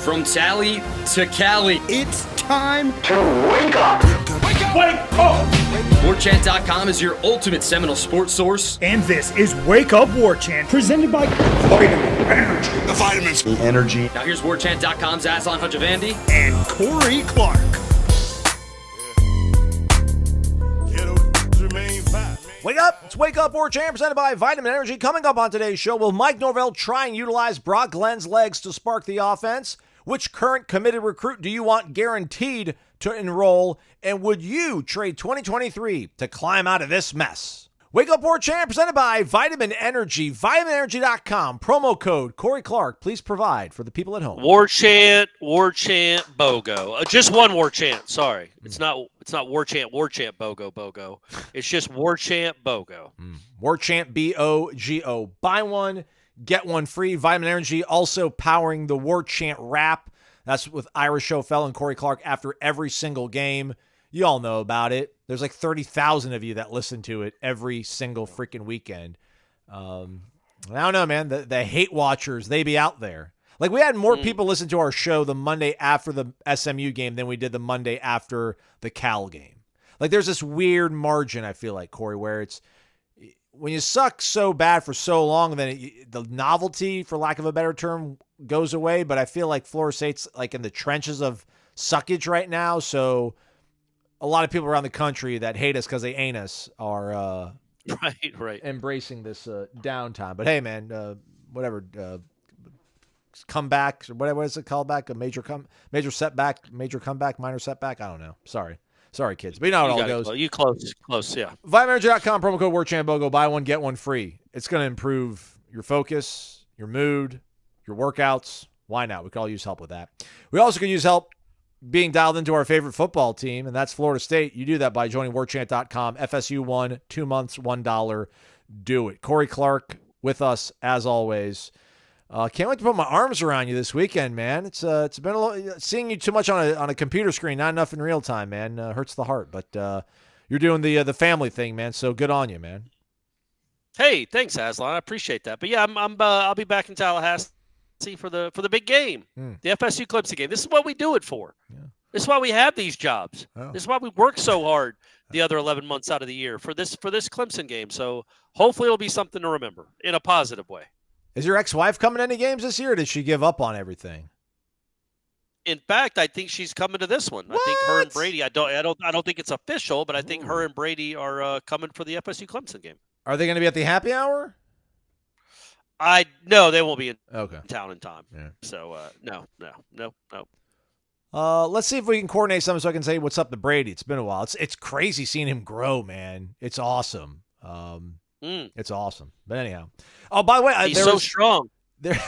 From Tally to Cali. It's time to wake up. Wake up! Wake up! Warchant.com is your ultimate Seminole sports source. And this is Wake Up Warchant, presented by Vitamin Energy. The vitamins. The energy. Now here's Warchant.com's Aslan Hajavandi and Corey Clark. Wake up! It's Wake Up Warchant presented by Vitamin Energy. Coming up on today's show, will Mike Norvell try and utilize Brock Glenn's legs to spark the offense? Which current committed recruit do you want guaranteed to enroll? And would you trade 2023 to climb out of this mess? Wake Up Warchant presented by Vitamin Energy. VitaminEnergy.com. Promo code Corey Clark. Please provide for the people at home. Warchant, BOGO. Just one Warchant. Sorry, it's not Warchant, BOGO. It's just Warchant, BOGO. Warchant, BOGO. Buy one, get one free. Vitamin Energy also powering the Warchant Wrap. That's with Ira Schofel and Corey Clark after every single game. You all know about it. There's like 30,000 of you that listen to it every single freaking weekend. I don't know, man. The hate watchers, they be out there. Like, we had more people listen to our show the Monday after the SMU game than we did the Monday after the Cal game. Like, there's this weird margin, I feel like, Corey, where it's when you suck so bad for so long, then the novelty, for lack of a better term, goes away. But I feel like Florida State's like in the trenches of suckage right now, so a lot of people around the country that hate us because they ain't us are right embracing this downtime. But hey, man, whatever, comeback, what is it called back? A major setback, major comeback, minor setback. I don't know. Sorry, kids. But you know how it all goes. You close, yeah. VitaminEnergy.com, promo code WarChantBOGO. Buy one, get one free. It's going to improve your focus, your mood, your workouts. Why not? We could all use help with that. We also could use help being dialed into our favorite football team, and that's Florida State. You do that by joining Warchant.com. FSU 1, 2 months, $1. Do it. Corey Clark with us, as always. Can't wait to put my arms around you this weekend, man. It's been a little, seeing you too much on a computer screen, not enough in real time, man. Hurts the heart, but you're doing the family thing, man, so good on you, man. Hey, thanks, Aslan. I appreciate that. But yeah, I'll be back in Tallahassee for the big game, the FSU Clemson game. This is what we do it for. Yeah. This is why we have these jobs. Oh. This is why we work so hard the other 11 months out of the year for this Clemson game. So hopefully it'll be something to remember in a positive way. Is your ex-wife coming to any games this year, or did she give up on everything? In fact, I think she's coming to this one. What? I think her and Brady. I don't think it's official, but I think her and Brady are coming for the FSU Clemson game. Are they going to be at the happy hour? No, they won't be in town in time. Yeah. So no. Let's see if we can coordinate something so I can say what's up to Brady. It's been a while. It's crazy seeing him grow, man. It's awesome. It's awesome. But anyhow, by the way, he's so strong.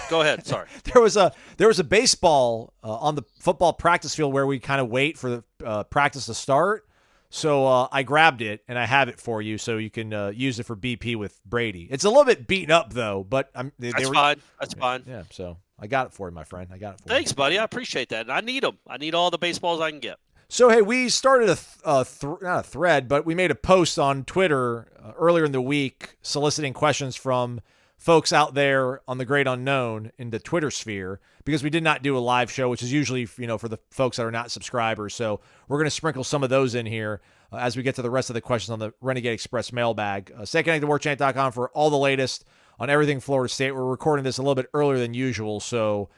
Go ahead. Sorry. There was a baseball on the football practice field where we kind of wait for the practice to start. So I grabbed it, and I have it for you so you can use it for BP with Brady. It's a little bit beaten up, though, but fine. That's fine. Yeah, so I got it for you, my friend. Thanks, buddy. I appreciate that. And I need them. I need all the baseballs I can get. So, hey, we started not a thread, but we made a post on Twitter earlier in the week soliciting questions from folks out there on the great unknown in the Twitter sphere, because we did not do a live show, which is usually, for the folks that are not subscribers. So we're going to sprinkle some of those in here as we get to the rest of the questions on the Renegade Express mailbag. Stay connected to warchant.com for all the latest on everything Florida State. We're recording this a little bit earlier than usual. So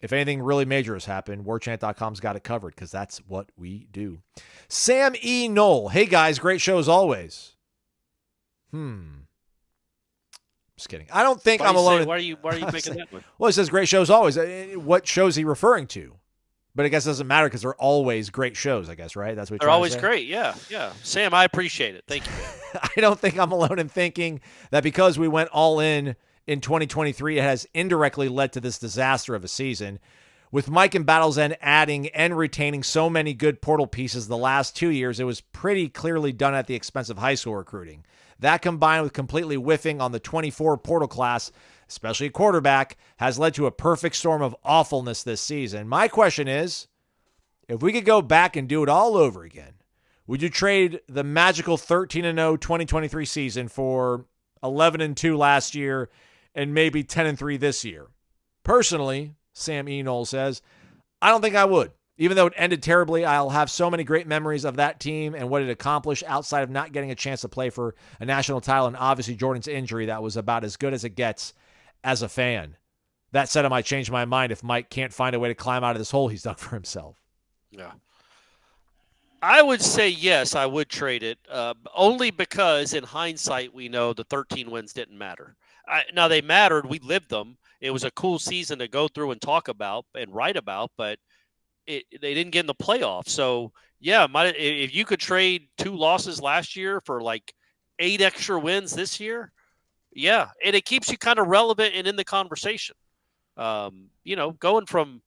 if anything really major has happened, warchant.com's got it covered, because that's what we do. Sam E. Knoll. Hey, guys. Great show as always. Just kidding. I don't think I'm alone. Why are you making that one? Well, it says great shows always. What shows is he referring to? But I guess it doesn't matter because they're always great shows, I guess, right? That's what they're always great. Yeah. Sam, I appreciate it. Thank you. I don't think I'm alone in thinking that because we went all in 2023, it has indirectly led to this disaster of a season. With Mike and Battle's End adding and retaining so many good portal pieces the last 2 years, it was pretty clearly done at the expense of high school recruiting. That, combined with completely whiffing on the 24 portal class, especially quarterback, has led to a perfect storm of awfulness this season. My question is, if we could go back and do it all over again, would you trade the magical 13-0 2023 season for 11-2 last year and maybe 10-3 this year? Personally, Sam E. Noles says, I don't think I would. Even though it ended terribly, I'll have so many great memories of that team and what it accomplished outside of not getting a chance to play for a national title and obviously Jordan's injury that was about as good as it gets as a fan. That said, I might change my mind if Mike can't find a way to climb out of this hole he's dug for himself. Yeah. I would say yes, I would trade it, only because in hindsight we know the 13 wins didn't matter. Now, they mattered. We lived them. It was a cool season to go through and talk about and write about, but they didn't get in the playoffs. So, yeah, if you could trade 2 losses last year for like 8 extra wins this year, yeah, and it keeps you kind of relevant and in the conversation. Going from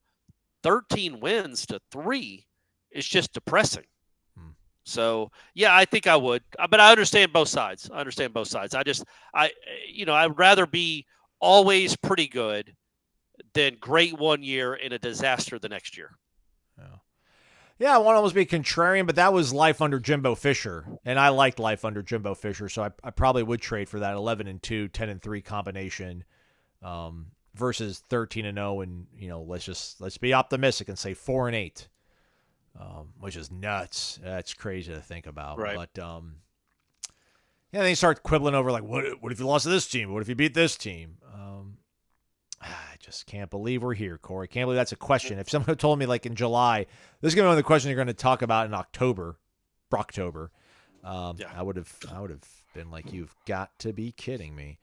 13 wins to 3 is just depressing. So, yeah, I think I would. But I understand both sides. I'd rather be always pretty good than great one year and a disaster the next year. Yeah, I want to almost be contrarian, but that was life under Jimbo Fisher, and I liked life under Jimbo Fisher, so I probably would trade for that 11-2, 10-3 combination versus 13-0, and let's be optimistic and say 4-8. Which is nuts. That's crazy to think about. Right. But then you start quibbling over like, what if you lost to this team? What if you beat this team? I just can't believe we're here, Corey. Can't believe that's a question. If someone had told me like in July, this is going to be one of the questions you're going to talk about in October, I would have been like, you've got to be kidding me.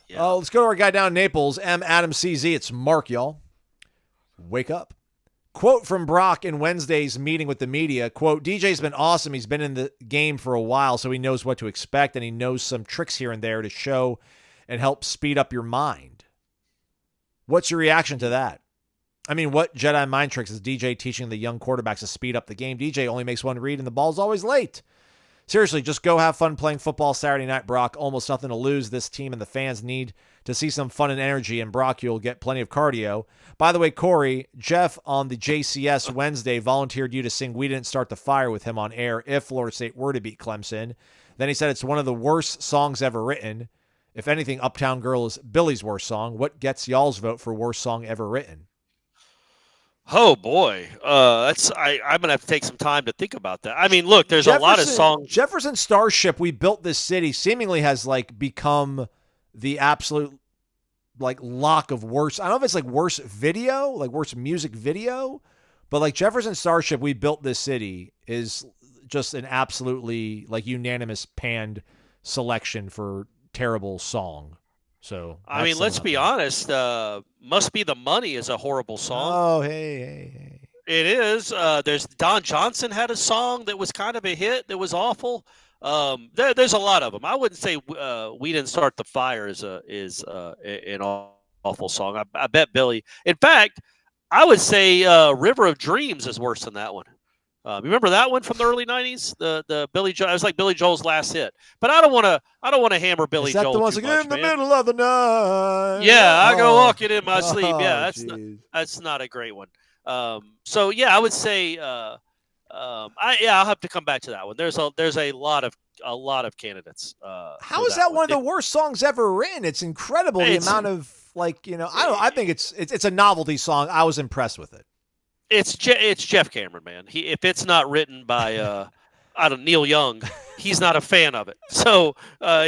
Yeah. Let's go to our guy down in Naples, M. Adam CZ. It's Mark, y'all. Wake up. Quote from Brock in Wednesday's meeting with the media, quote, DJ's been awesome. He's been in the game for a while, so he knows what to expect, and he knows some tricks here and there to show and help speed up your mind. What's your reaction to that? I mean, what Jedi mind tricks is DJ teaching the young quarterbacks to speed up the game? DJ only makes one read, and the ball's always late. Seriously, just go have fun playing football Saturday night, Brock. Almost nothing to lose. This team and the fans need to see some fun and energy, and Brock, you'll get plenty of cardio. By the way, Corey, Jeff on the JCS Wednesday volunteered you to sing We Didn't Start the Fire with him on air if Florida State were to beat Clemson. Then he said it's one of the worst songs ever written. If anything, Uptown Girl is Billy's worst song. What gets y'all's vote for worst song ever written? Oh boy, I'm gonna have to take some time to think about that. I mean, look, there's a lot of songs. Jefferson Starship, We Built This City, seemingly has like become the absolute like lock of worst. I don't know if it's like worst video, like worst music video, but like Jefferson Starship, We Built This City is just an absolutely like unanimous panned selection for terrible song. So I mean, let's be honest. Must Be the Money is a horrible song. Oh, hey. It is. There's Don Johnson had a song that was kind of a hit that was awful. There's a lot of them. I wouldn't say We Didn't Start the Fire is an awful song. I bet Billy. In fact, I would say River of Dreams is worse than that one. Remember that one from the early '90s? The Billy Joel. It was like Billy Joel's last hit. But I don't want to hammer Billy Joel. Is that the one too much, in the middle of the night? Yeah, I go walking in my sleep. Yeah, that's not a great one. So yeah, I would say I'll have to come back to that one. There's a lot of candidates. How is that one of the worst songs ever written? It's incredible the amount of I think it's a novelty song. I was impressed with it. It's Jeff Cameron, man. If it's not written by Neil Young, he's not a fan of it. So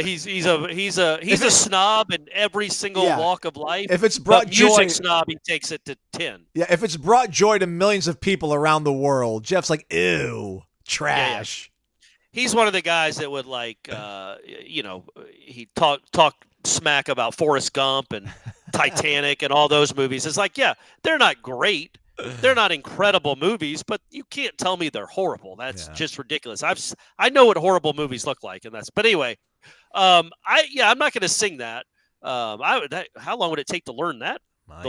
he's a snob in every single walk of life. If it's brought music snob, he takes it to 10. Yeah, if it's brought joy to millions of people around the world, Jeff's like, ew, trash. Yeah. He's one of the guys that would he talk smack about Forrest Gump and Titanic and all those movies. It's like, yeah, they're not great. They're not incredible movies, but you can't tell me they're horrible. That's just ridiculous. I know what horrible movies look like, but anyway, I'm not going to sing that. How long would it take to learn that?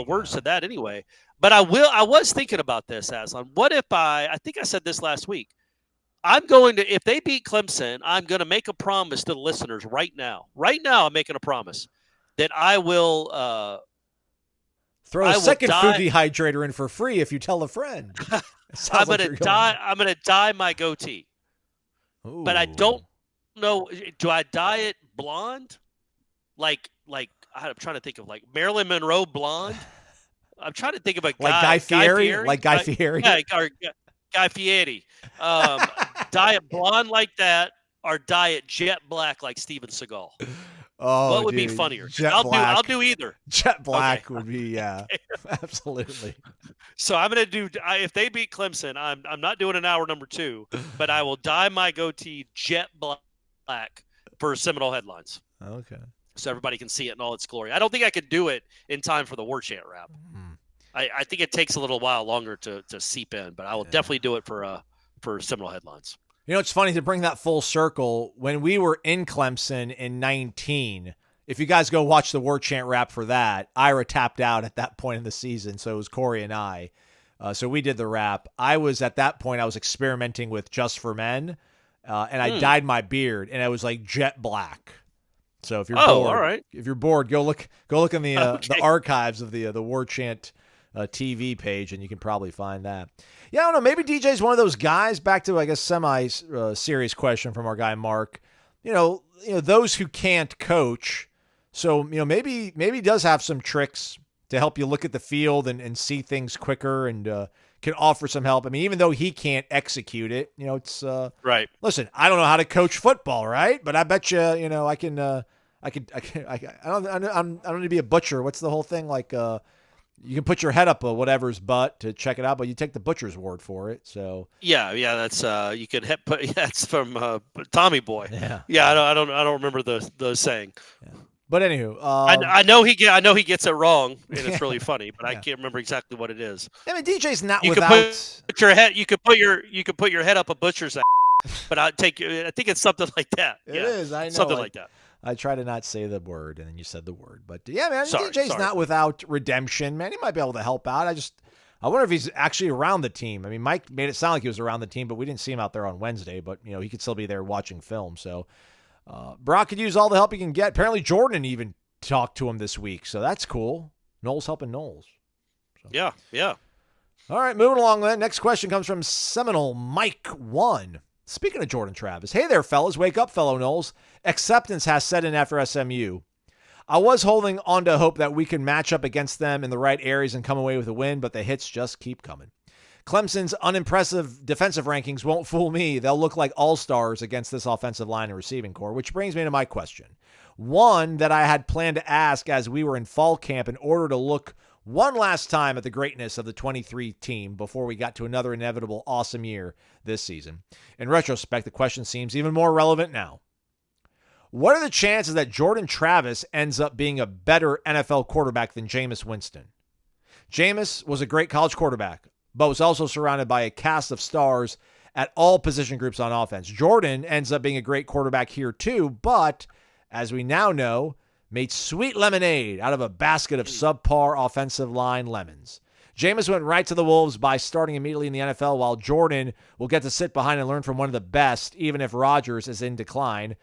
Words to that anyway. But I was thinking about this, Aslan. What if I think I said this last week. If they beat Clemson, I'm going to make a promise to the listeners right now. Right now, I'm making a promise that I will. Throw a second food dehydrator in for free if you tell a friend. I'm gonna dye my goatee. Ooh. But I don't know. Do I dye it blonde? Like I'm trying to think of like Marilyn Monroe blonde. I'm trying to think of a guy. Like Guy Fieri? Fieri? Like Guy Fieri? Yeah, or Guy Fieri. Dye it blonde like that, or dye it jet black like Steven Seagal. Oh, what would be dude. funnier? Jet black. I'll do either. Jet black Okay. would be, yeah, absolutely. So I'm going to do if they beat Clemson, I'm not doing an hour number 2, but I will dye my goatee jet black for Seminole headlines. Okay. So everybody can see it in all its glory. I don't think I could do it in time for the Warchant wrap. I think it takes a little while longer to seep in, but I will definitely do it for Seminole headlines. You know, it's funny to bring that full circle. When we were in Clemson in 19, if you guys go watch the Warchant wrap for that, Ira tapped out at that point in the season, so it was Corey and I. So we did the wrap. I was, at that point, I was experimenting with Just for Men, and I dyed my beard, and it was like jet black. So if you're bored, all right. If you're bored, go look in the archives of the Warchant TV page, and you can probably find that. Yeah, I don't know. Maybe DJ's one of those guys. Back to, I guess, semi-serious question from our guy Mark. You know, those who can't coach. So, maybe he does have some tricks to help you look at the field and see things quicker, and can offer some help. I mean, even though he can't execute it, it's right. Listen, I don't know how to coach football, right? But I bet you, I can. I don't need to be a butcher. What's the whole thing like? You can put your head up a whatever's butt to check it out, but you take the butcher's word for it. So yeah, that's you can that's from Tommy Boy. Yeah, I don't remember the saying. Yeah. But anywho, I know he gets it wrong, and it's really funny, but I can't remember exactly what it is. I mean, DJ's not you without. Put your head. You could put your head up a butcher's ass, but I think it's something like that. It is. I know something like that. I try to not say the word, and then you said the word. But yeah, man, Sorry. DJ's not without redemption, man. He might be able to help out. I wonder if he's actually around the team. I mean, Mike made it sound like he was around the team, but we didn't see him out there on Wednesday. But he could still be there watching film. So Brock could use all the help he can get. Apparently, Jordan even talked to him this week, so that's cool. Noles helping Noles. So. Yeah. All right, moving along then. Next question comes from Seminole Mike 1. Speaking of Jordan Travis, hey there, fellas. Wake up, fellow Noles. Acceptance has set in after SMU. I was holding on to hope that we can match up against them in the right areas and come away with a win, but the hits just keep coming. Clemson's unimpressive defensive rankings won't fool me. They'll look like all-stars against this offensive line and receiving core, which brings me to my question. One that I had planned to ask as we were in fall camp in order to look one last time at the greatness of the 23 team before we got to another inevitable awesome year this season. In retrospect, the question seems even more relevant now. What are the chances that Jordan Travis ends up being a better NFL quarterback than Jameis Winston? Jameis was a great college quarterback, but was also surrounded by a cast of stars at all position groups on offense. Jordan ends up being a great quarterback here too, but as we now know, made sweet lemonade out of a basket of subpar offensive line lemons. Jameis went right to the Wolves by starting immediately in the NFL, while Jordan will get to sit behind and learn from one of the best, even if Rodgers is in decline.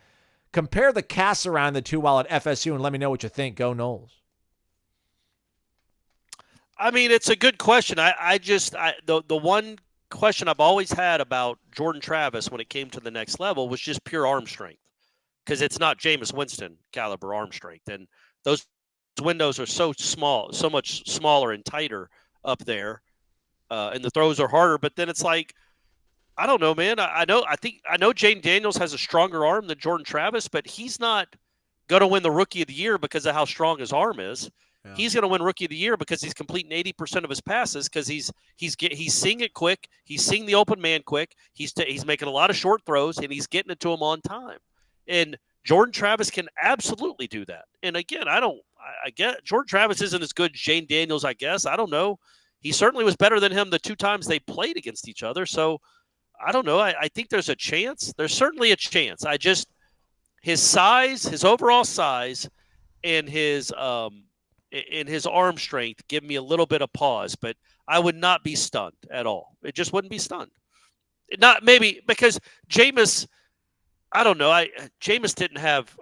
Compare the casts around the two while at FSU and let me know what you think. Go Noles. I mean, it's a good question. The one question I've always had about Jordan Travis when it came to the next level was just pure arm strength, because it's not Jameis Winston caliber arm strength, and those windows are so small, so much smaller and tighter up there, and the throws are harder. But then it's like, I don't know, man. I know Jane Daniels has a stronger arm than Jordan Travis, but he's not going to win the Rookie of the Year because of how strong his arm is. Yeah. He's going to win Rookie of the Year because he's completing 80% of his passes, because he's seeing it quick, he's seeing the open man quick, he's making a lot of short throws, and he's getting it to him on time. And Jordan Travis can absolutely do that. And again, I get Jordan Travis isn't as good as Jane Daniels, I guess. I don't know. He certainly was better than him the two times they played against each other. So I don't know. I think there's a chance. There's certainly a chance. His size, his overall size, and his arm strength give me a little bit of pause, but I would not be stunned at all. It just wouldn't be stunned. Not maybe because Jameis, I don't know. Jameis didn't have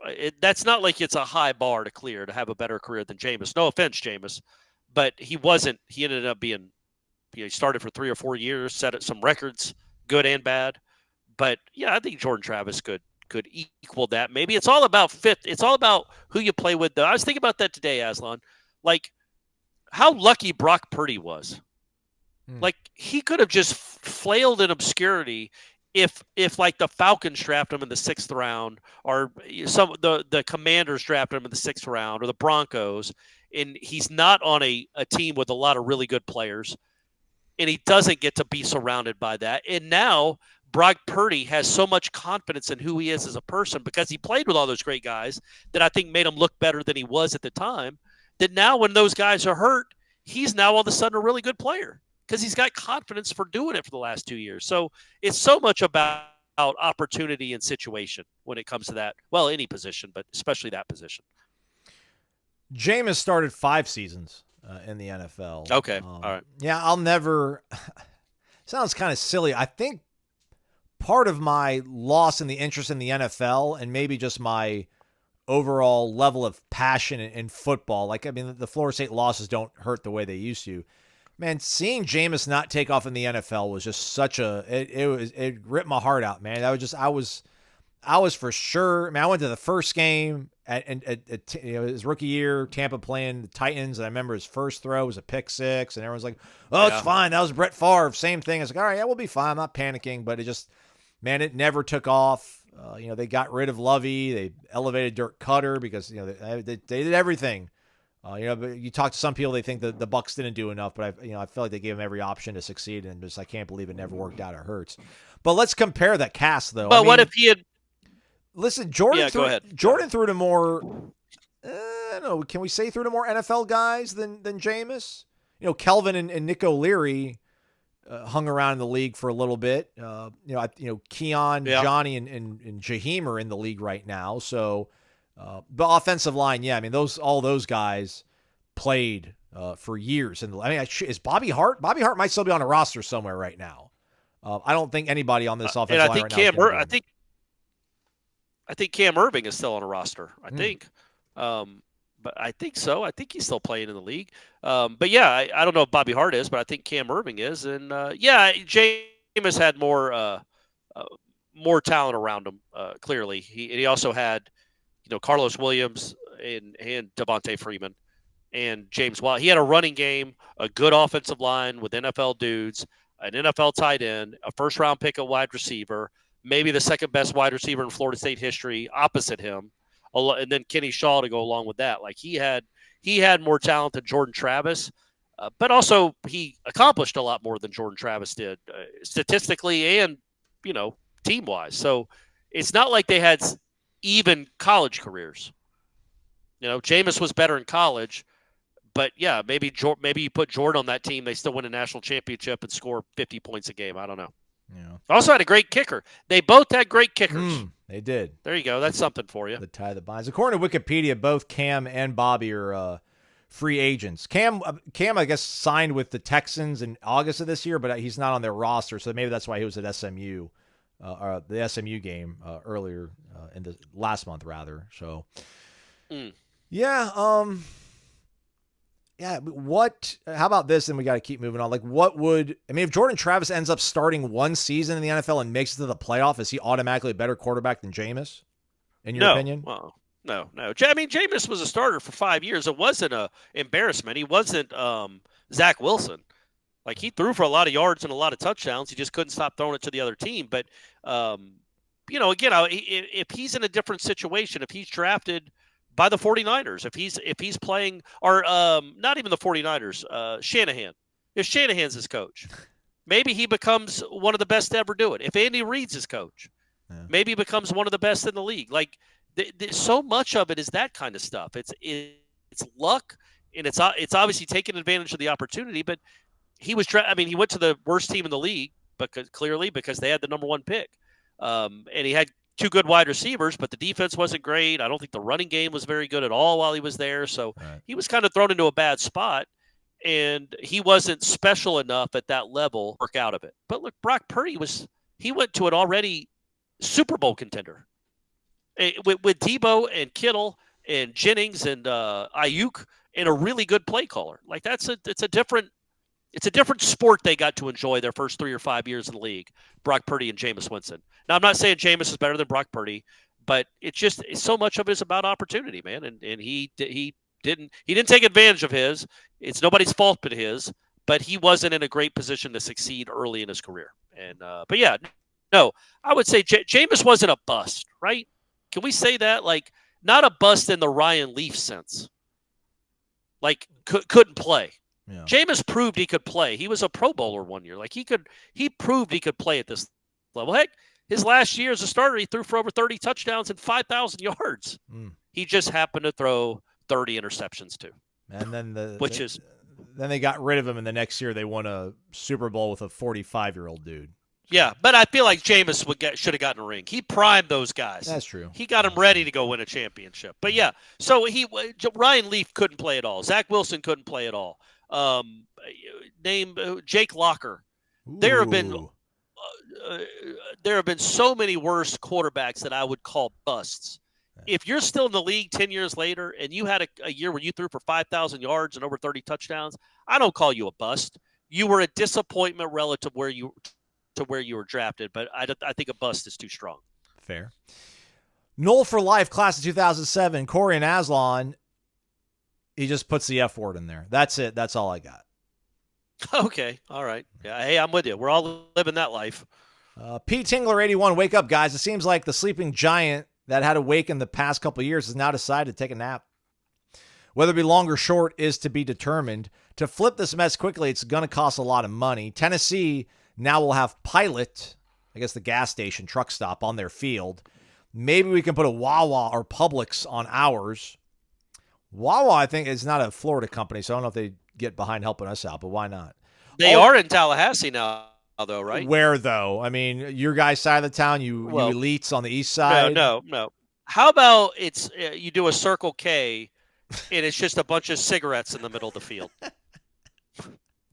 that's not like it's a high bar to clear to have a better career than Jameis. No offense, Jameis, but he wasn't. He ended up being. He started for 3 or 4 years, set some records, good and bad. But yeah, I think Jordan Travis could equal that. Maybe it's all about fit. It's all about who you play with. Though I was thinking about that today, Aslan. Like how lucky Brock Purdy was. Like, he could have just flailed in obscurity if like the Falcons draft him in the 6th round, or the Commanders draft him in the 6th round, or the Broncos, and he's not on a team with a lot of really good players, and he doesn't get to be surrounded by that. And now Brock Purdy has so much confidence in who he is as a person, because he played with all those great guys that I think made him look better than he was at the time, that now when those guys are hurt, he's now all of a sudden a really good player, because he's got confidence for doing it for the last 2 years. So it's so much about opportunity and situation when it comes to that. Well, any position, but especially that position. Jameis started 5 seasons in the NFL. Okay. All right. Yeah, I'll never – sounds kind of silly. I think part of my loss in the interest in the NFL, and maybe just my overall level of passion in football, like, I mean, the Florida State losses don't hurt the way they used to. Man, seeing Jameis not take off in the NFL was just such it ripped my heart out, man. I was for sure. I mean, I went to the first game at his rookie year, Tampa playing the Titans, and I remember his first throw was a pick 6, and everyone's like, "Oh, it's fine." That was Brett Favre, same thing. I was like, "All right, yeah, we'll be fine." I'm not panicking, but it just, man, it never took off. They got rid of Lovey, they elevated Dirk Cutter because they did everything. But you talk to some people, they think that the Bucs didn't do enough, but I feel like they gave him every option to succeed, and I can't believe it never worked out. It hurts. But let's compare that cast, though. Well, what if he had? Listen, Jordan. Yeah, go ahead. Jordan threw to more. No, can we say threw to more NFL guys than Jameis? Kelvin and Nick O'Leary hung around in the league for a little bit. Keon, Johnny, and Jaheim are in the league right now, so. The offensive line, yeah, I mean all those guys played for years, and is Bobby Hart? Bobby Hart might still be on a roster somewhere right now. I don't think anybody on this offensive line right now. I think Cam Irving is still on a roster. I think, but I think so. I think he's still playing in the league. But yeah, I don't know if Bobby Hart is, but I think Cam Irving is, and Jameis had more talent around him. Clearly, he also had. Carlos Williams and Devontae Freeman and James Watt. He had a running game, a good offensive line with NFL dudes, an NFL tight end, a first-round pick at wide receiver, maybe the second best wide receiver in Florida State history opposite him, and then Kenny Shaw to go along with that. Like, he had more talent than Jordan Travis, but also he accomplished a lot more than Jordan Travis did, statistically and team-wise. So it's not like they had even college careers. Jameis was better in college, but yeah, maybe you put Jordan on that team, they still win a national championship and score 50 points a game. I don't know. Yeah. Also had a great kicker. They both had great kickers. They did. There you go. That's something for you. The tie that binds. According to Wikipedia, both Cam and Bobby are free agents. Cam, I guess, signed with the Texans in August of this year, but he's not on their roster, so maybe that's why he was at SMU. Or the SMU game earlier in the last month, rather. So, yeah. How about this? And we got to keep moving on. Like, if Jordan Travis ends up starting one season in the NFL and makes it to the playoff, is he automatically a better quarterback than Jameis? In your opinion? Well, no. I mean, Jameis was a starter for 5 years. It wasn't an embarrassment. He wasn't Zach Wilson. Like, he threw for a lot of yards and a lot of touchdowns. He just couldn't stop throwing it to the other team. But, again, if he's in a different situation, if he's drafted by the 49ers, if he's playing, or not even the 49ers, Shanahan. If Shanahan's his coach, maybe he becomes one of the best to ever do it. If Andy Reid's his coach, maybe he becomes one of the best in the league. Like, so much of it is that kind of stuff. It's luck, and it's obviously taking advantage of the opportunity, but he went to the worst team in the league because they had the number 1 pick. And he had 2 good wide receivers, but the defense wasn't great. I don't think the running game was very good at all while he was there. So he was kind of thrown into a bad spot, and he wasn't special enough at that level to work out of it. But look, Brock Purdy went to an already Super Bowl contender with Debo and Kittle and Jennings and Ayuk and a really good play caller. Like, it's a different sport they got to enjoy their first 3 or 5 years in the league, Brock Purdy and Jameis Winston. Now, I'm not saying Jameis is better than Brock Purdy, but it's so much of it is about opportunity, man. And he He didn't take advantage of his. It's nobody's fault but his. But he wasn't in a great position to succeed early in his career. And but yeah, no, I would say Jameis wasn't a bust, right? Can we say that? Like, not a bust in the Ryan Leaf sense. Like, couldn't play. Yeah. Jameis proved he could play. He was a Pro Bowler one year. Like, he proved he could play at this level. Heck, his last year as a starter, he threw for over 30 touchdowns and 5,000 yards. He just happened to throw 30 interceptions too. And then then they got rid of him, and the next year they won a Super Bowl with a 45-year-old dude. Yeah, but I feel like Jameis should have gotten a ring. He primed those guys. That's true. He got them ready to go win a championship. But yeah, so Ryan Leaf couldn't play at all. Zach Wilson couldn't play at all. Jake Locker. There have been so many worse quarterbacks that I would call busts. If you're still in the league 10 years later and you had a year where you threw for 5,000 yards and over 30 touchdowns, I don't call you a bust. You were a disappointment relative to where you were drafted, but I think a bust is too strong. Fair. Nole for life, class of 2007, Corey and Aslan. He just puts the F word in there. That's it. That's all I got. Okay. All right. Yeah. Hey, I'm with you. We're all living that life. P. Tingler 81, wake up, guys. It seems like the sleeping giant that had awakened the past couple of years has now decided to take a nap. Whether it be long or short is to be determined. To flip this mess quickly, it's going to cost a lot of money. Tennessee now will have Pilot, I guess the gas station truck stop, on their field. Maybe we can put a Wawa or Publix on ours. Wawa, I think, is not a Florida company, so I don't know if they get behind helping us out, but why not? They are in Tallahassee now, though, right? Where, though? I mean, your guys' side of the town, you elites on the east side? No. How about you do a Circle K, and it's just a bunch of cigarettes in the middle of the field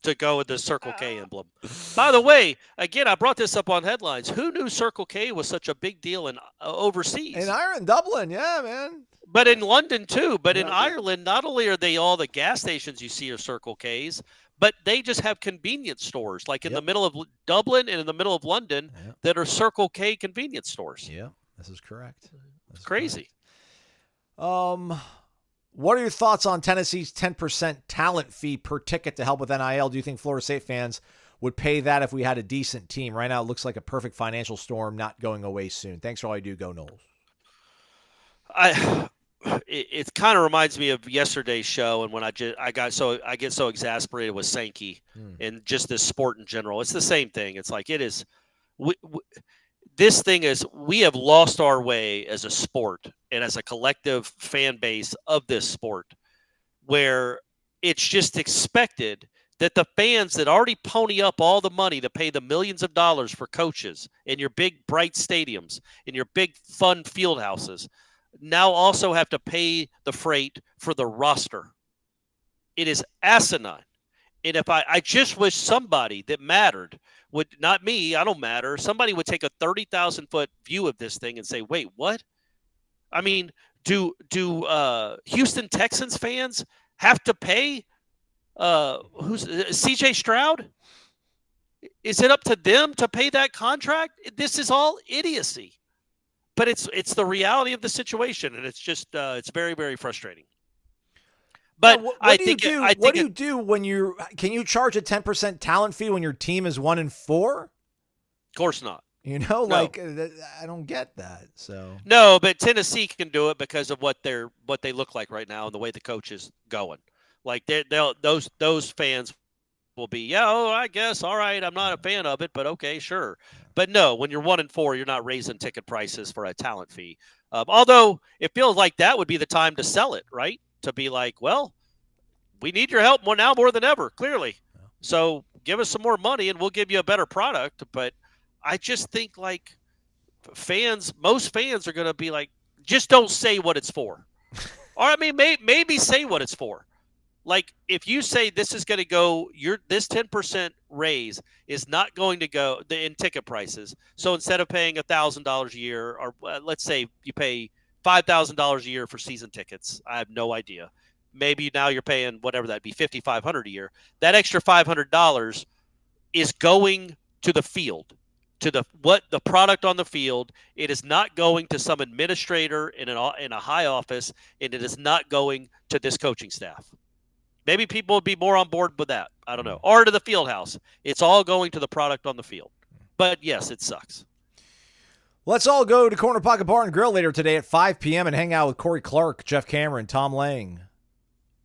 to go with the Circle K emblem. By the way, again, I brought this up on headlines. Who knew Circle K was such a big deal in overseas? In Ireland, Dublin, yeah, man. But in London, too. But in Ireland, not only are they all the gas stations you see are Circle Ks, but they just have convenience stores, like in the middle of Dublin and in the middle of London, that are Circle K convenience stores. Yeah, this is correct. It's crazy. Correct. What are your thoughts on Tennessee's 10% talent fee per ticket to help with NIL? Do you think Florida State fans would pay that if we had a decent team? Right now, it looks like a perfect financial storm not going away soon. Thanks for all you do. Go Noles. It kind of reminds me of yesterday's show, and when I get so exasperated with Sankey and just this sport in general. It's the same thing. It's like it is. This thing is, we have lost our way as a sport and as a collective fan base of this sport, where it's just expected that the fans that already pony up all the money to pay the millions of dollars for coaches in your big bright stadiums, in your big fun field houses, now also have to pay the freight for the roster. It is asinine. And if I just wish somebody that mattered would, not me, I don't matter, somebody would take a 30,000-foot view of this thing and say, wait, what? I mean, do Houston Texans fans have to pay who's CJ Stroud? Is it up to them to pay that contract? This is all idiocy. But it's the reality of the situation, and it's just it's very, very frustrating. But what do you do when can you charge a 10% talent fee when your team is 1-4? Of course not. You know, no. I don't get that. So no, but Tennessee can do it because of what they look like right now and the way the coach is going. Like those fans will be, I guess, all right, I'm not a fan of it, but okay, sure. But no, when you're 1-4, you're not raising ticket prices for a talent fee. Although it feels like that would be the time to sell it, right? To be like, well, we need your help now more than ever, clearly. So give us some more money and we'll give you a better product. But I just think like most fans are going to be like, just don't say what it's for. Or I mean, maybe say what it's for. Like if you say this is going to go, this 10% raise is not going to go in ticket prices. So instead of paying $1,000 a year, or let's say you pay $5,000 a year for season tickets. I have no idea. Maybe now you're paying whatever that'd be, $5,500 a year. That extra $500 is going to the field to the product on the field. It is not going to some administrator in a high office, and it is not going to this coaching staff. Maybe people would be more on board with that. I don't know. Or to the field house. It's all going to the product on the field. But, yes, it sucks. Let's all go to Corner Pocket Bar and Grill later today at 5 p.m. and hang out with Corey Clark, Jeff Cameron, Tom Lang,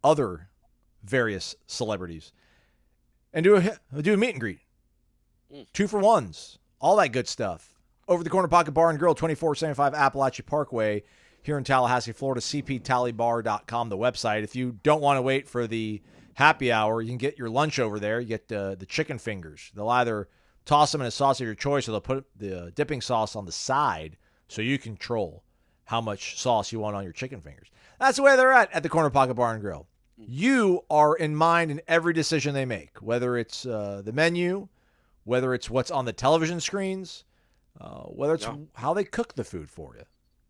other various celebrities, and do a meet and greet. 2-for-1s, all that good stuff. Over the Corner Pocket Bar and Grill, 2475 Appalachia Parkway, here in Tallahassee, Florida, cptallybar.com, the website. If you don't want to wait for the happy hour, you can get your lunch over there. You get the chicken fingers. They'll either toss them in a sauce of your choice, or they'll put the dipping sauce on the side so you control how much sauce you want on your chicken fingers. That's the way they're at the Corner Pocket Bar and Grill. You are in mind in every decision they make, whether it's the menu, whether it's what's on the television screens, whether it's how they cook the food for you.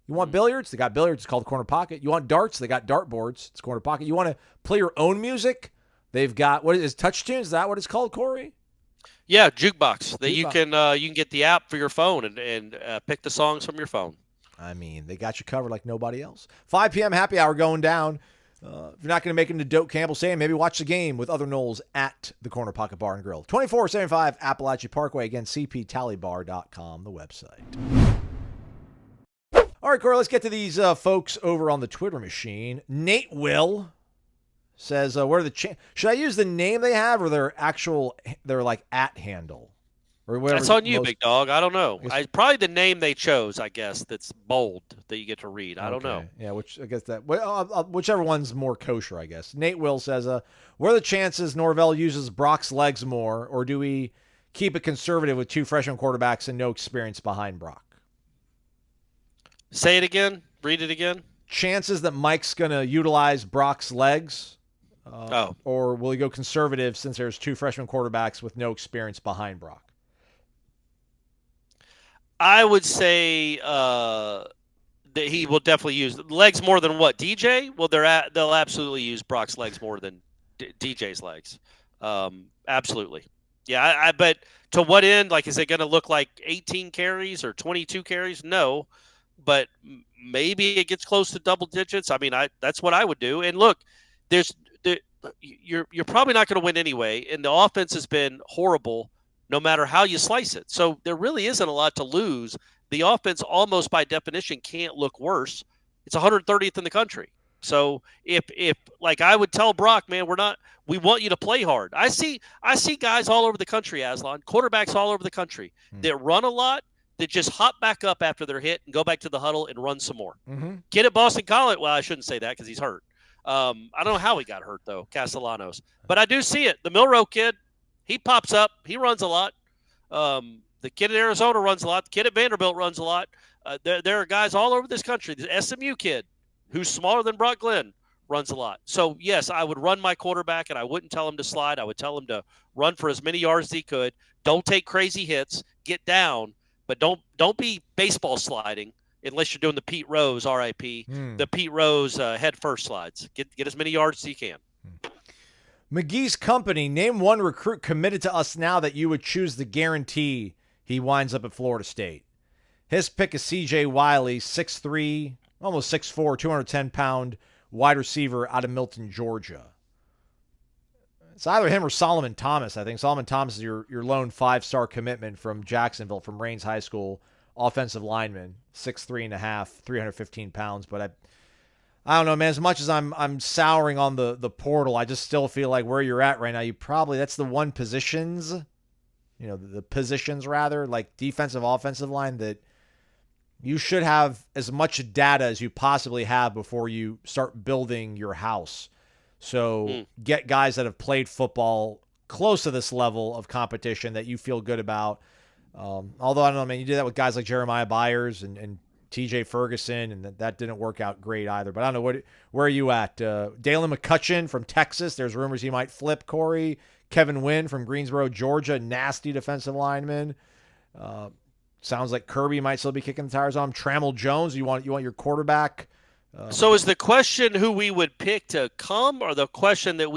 You want billiards? They got billiards. It's called the Corner Pocket. You want darts? They got dart boards. It's Corner Pocket. You want to play your own music? They've got, what is Touch Tunes? Is that what it's called, Corey? Yeah, jukebox. That you can get the app for your phone and pick the songs from your phone. I mean, they got you covered like nobody else. 5 p.m. happy hour going down. If you're not going to make it into Doak Campbell Stadium, maybe watch the game with other Noles at the Corner Pocket Bar and Grill. 2475 Appalachia Parkway. Again, cptallybar.com, the website. All right, Corey, let's get to these folks over on the Twitter machine. Nate Will says, "What are the should I use the name they have or their like at handle or whatever?" That's on you, big dog. I don't know. Probably the name they chose. I guess that's bold that you get to read. I don't know. Yeah, which I guess that whichever one's more kosher, I guess. Nate Will says, "What are the chances Norvell uses Brock's legs more, or do we keep it conservative with 2 freshman quarterbacks and no experience behind Brock?" Say it again. Read it again. Chances that Mike's going to utilize Brock's legs, or will he go conservative since there's 2 freshman quarterbacks with no experience behind Brock? I would say that he will definitely use legs more than what? DJ? Well, they'll absolutely use Brock's legs more than DJ's legs. Absolutely. Yeah, but to what end? Like, is it going to look like 18 carries or 22 carries? No. But maybe it gets close to double digits. I mean, that's what I would do. And look, you're probably not going to win anyway, and the offense has been horrible no matter how you slice it. So there really isn't a lot to lose. The offense almost by definition can't look worse. It's 130th in the country. So if like I would tell Brock, man, we want you to play hard. I see guys all over the country, Aslan, quarterbacks all over the country that run a lot, that just hop back up after they're hit and go back to the huddle and run some more. Mm-hmm. Kid at Boston College, well, I shouldn't say that because he's hurt. I don't know how he got hurt, though, Castellanos. But I do see it. The Milrow kid, he pops up. He runs a lot. The kid at Arizona runs a lot. The kid at Vanderbilt runs a lot. There are guys all over this country. The SMU kid, who's smaller than Brock Glenn, runs a lot. So, yes, I would run my quarterback, and I wouldn't tell him to slide. I would tell him to run for as many yards as he could. Don't take crazy hits. Get down. But don't be baseball sliding unless you're doing the Pete Rose, R.I.P., the Pete Rose head first slides. Get as many yards as you can. McGee's Company, name one recruit committed to us now that you would choose the guarantee he winds up at Florida State. His pick is C.J. Wiley, 6'3", almost 6'4", 210-pound wide receiver out of Milton, Georgia. It's either him or Solomon Thomas, I think. Solomon Thomas is your lone 5-star commitment from Jacksonville, from Raines High School, offensive lineman, 6'3.5", 315 pounds. But I don't know, man. As much as I'm souring on the portal, I just still feel like where you're at right now, that's the one positions, the positions rather, like defensive, offensive line, that you should have as much data as you possibly have before you start building your house. So get guys that have played football close to this level of competition that you feel good about. Although, I don't know, man, you did that with guys like Jeremiah Byers and TJ Ferguson, and that didn't work out great either. But I don't know, where are you at? Dalen McCutcheon from Texas, there's rumors he might flip, Corey. Kevin Wynn from Greensboro, Georgia, nasty defensive lineman. Sounds like Kirby might still be kicking the tires on him. Trammell Jones, you want your quarterback. So is the question who we would pick to come, or the question who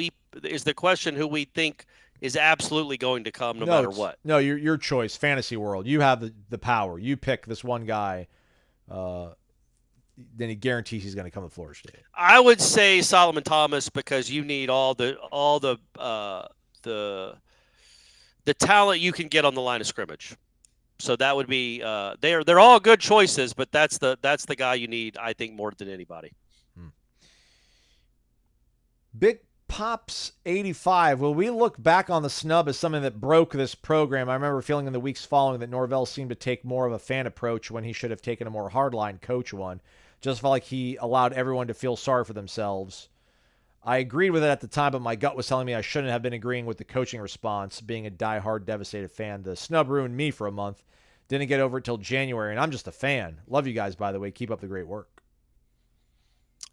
we think is absolutely going to come no matter what. No, your choice, fantasy world. You have the power. You pick this one guy, then he guarantees he's going to come to Florida State. I would say Solomon Thomas because you need all the talent you can get on the line of scrimmage. So that would be they're all good choices, but that's the guy you need, I think, more than anybody. Big Pops 85. Will we look back on the snub as something that broke this program? I remember feeling in the weeks following that Norvell seemed to take more of a fan approach when he should have taken a more hardline coach one. Just felt like he allowed everyone to feel sorry for themselves. I agreed with it at the time, but my gut was telling me I shouldn't have been agreeing with the coaching response, being a diehard, devastated fan. The snub ruined me for a month. Didn't get over it till January, and I'm just a fan. Love you guys, by the way. Keep up the great work.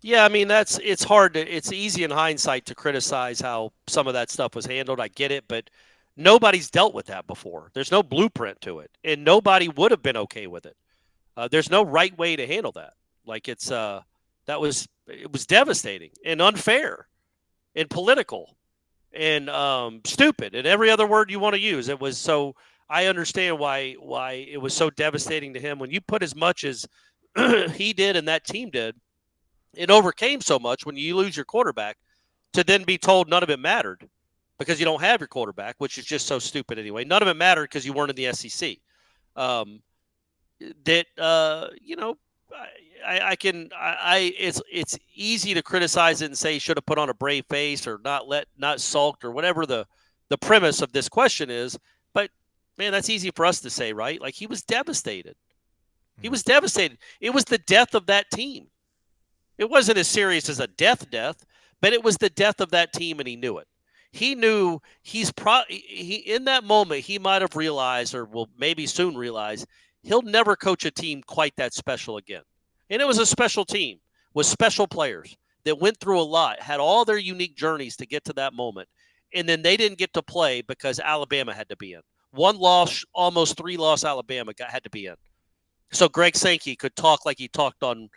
Yeah, I mean, it's hard it's easy in hindsight to criticize how some of that stuff was handled. I get it, but nobody's dealt with that before. There's no blueprint to it, and nobody would have been okay with it. There's no right way to handle that. Like it was devastating and unfair and political and stupid and every other word you want to use. It was so. I understand why it was so devastating to him when you put as much as he did and that team did. It overcame so much when you lose your quarterback to then be told none of it mattered because you don't have your quarterback, which is just so stupid anyway. None of it mattered because you weren't in the SEC. It's easy to criticize it and say he should have put on a brave face or not sulked or whatever the premise of this question is. But man, that's easy for us to say, right? Like he was devastated. He was devastated. It was the death of that team. It wasn't as serious as a death, but it was the death of that team, and he knew it. He knew in that moment he might have realized, or will maybe soon realize, he'll never coach a team quite that special again. And it was a special team with special players that went through a lot, had all their unique journeys to get to that moment, and then they didn't get to play because Alabama had to be in. One loss, almost 3-loss Alabama had to be in. So Greg Sankey could talk like he talked on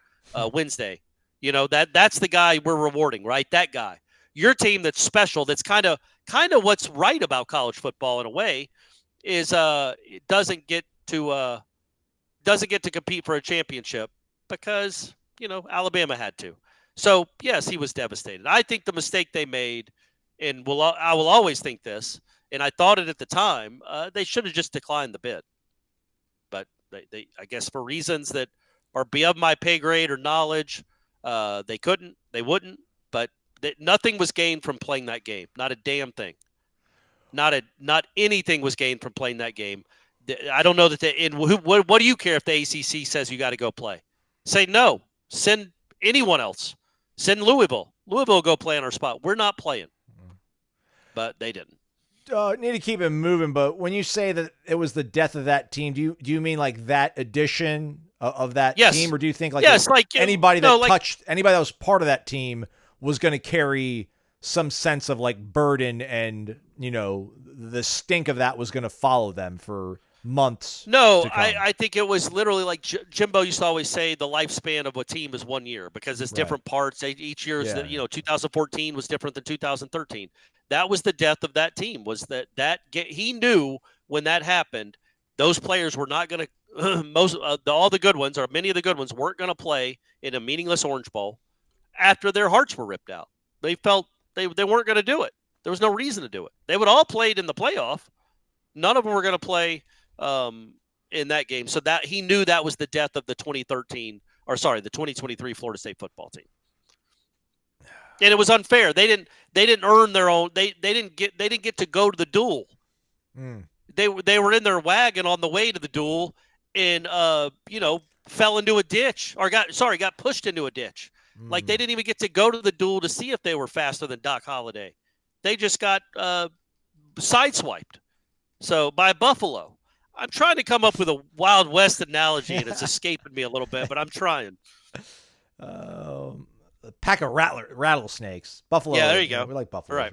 Wednesday. You know, that's the guy we're rewarding, right? That guy. Your team that's special, that's kind of what's right about college football in a way, is it doesn't get to compete for a championship because, Alabama had to. So, yes, he was devastated. I think the mistake they made, and I will always think this, and I thought it at the time, they should have just declined the bid. But they I guess for reasons that are beyond my pay grade or knowledge, they couldn't, they wouldn't, but nothing was gained from playing that game. Not a damn thing. Not anything was gained from playing that game. I don't know that what do you care if the ACC says you got to go play? Say no. Send anyone else. Send Louisville. Louisville will go play on our spot. We're not playing. But they didn't. Need to keep it moving, but when you say that it was the death of that team, do you mean like that edition of that team, or do you think like anybody that was part of that team was going to carry some sense of like burden and the stink of that was going to follow them for months? No, I think it was literally like Jimbo used to always say, the lifespan of a team is 1 year because it's different parts. Each year is 2014 was different than 2013. That was the death of that team. Was he knew when that happened, those players were not going to all the good ones, or many of the good ones, weren't going to play in a meaningless Orange Bowl after their hearts were ripped out. They felt they weren't going to do it. There was no reason to do it. They would all played in the playoff. None of them were going to play in that game. So that he knew that was the death of the 2023 Florida State football team. And it was unfair. They didn't earn their own. They didn't get to go to the duel. They were in their wagon on the way to the duel, and fell into a ditch or got pushed into a ditch. Like they didn't even get to go to the duel to see if they were faster than Doc Holliday. They just got sideswiped. So by Buffalo. I'm trying to come up with a Wild West analogy, and it's escaping me a little bit, but I'm trying. A pack of rattlesnakes. Buffalo. Yeah, there you go. We like buffalo,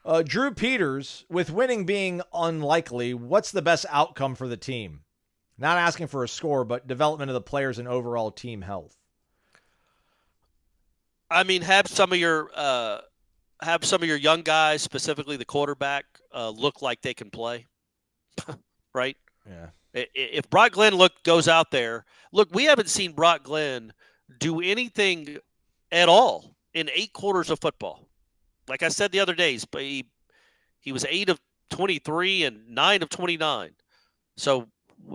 right? Drew Peters, with winning being unlikely, what's the best outcome for the team? Not asking for a score, but development of the players and overall team health. I mean, have some of your have some of your young guys, specifically the quarterback, look like they can play, right? Yeah. If Brock Glenn goes out there, look, we haven't seen Brock Glenn do anything at all in 8 quarters of football. Like I said the other days, but he was 8 of 23 and 9 of 29. So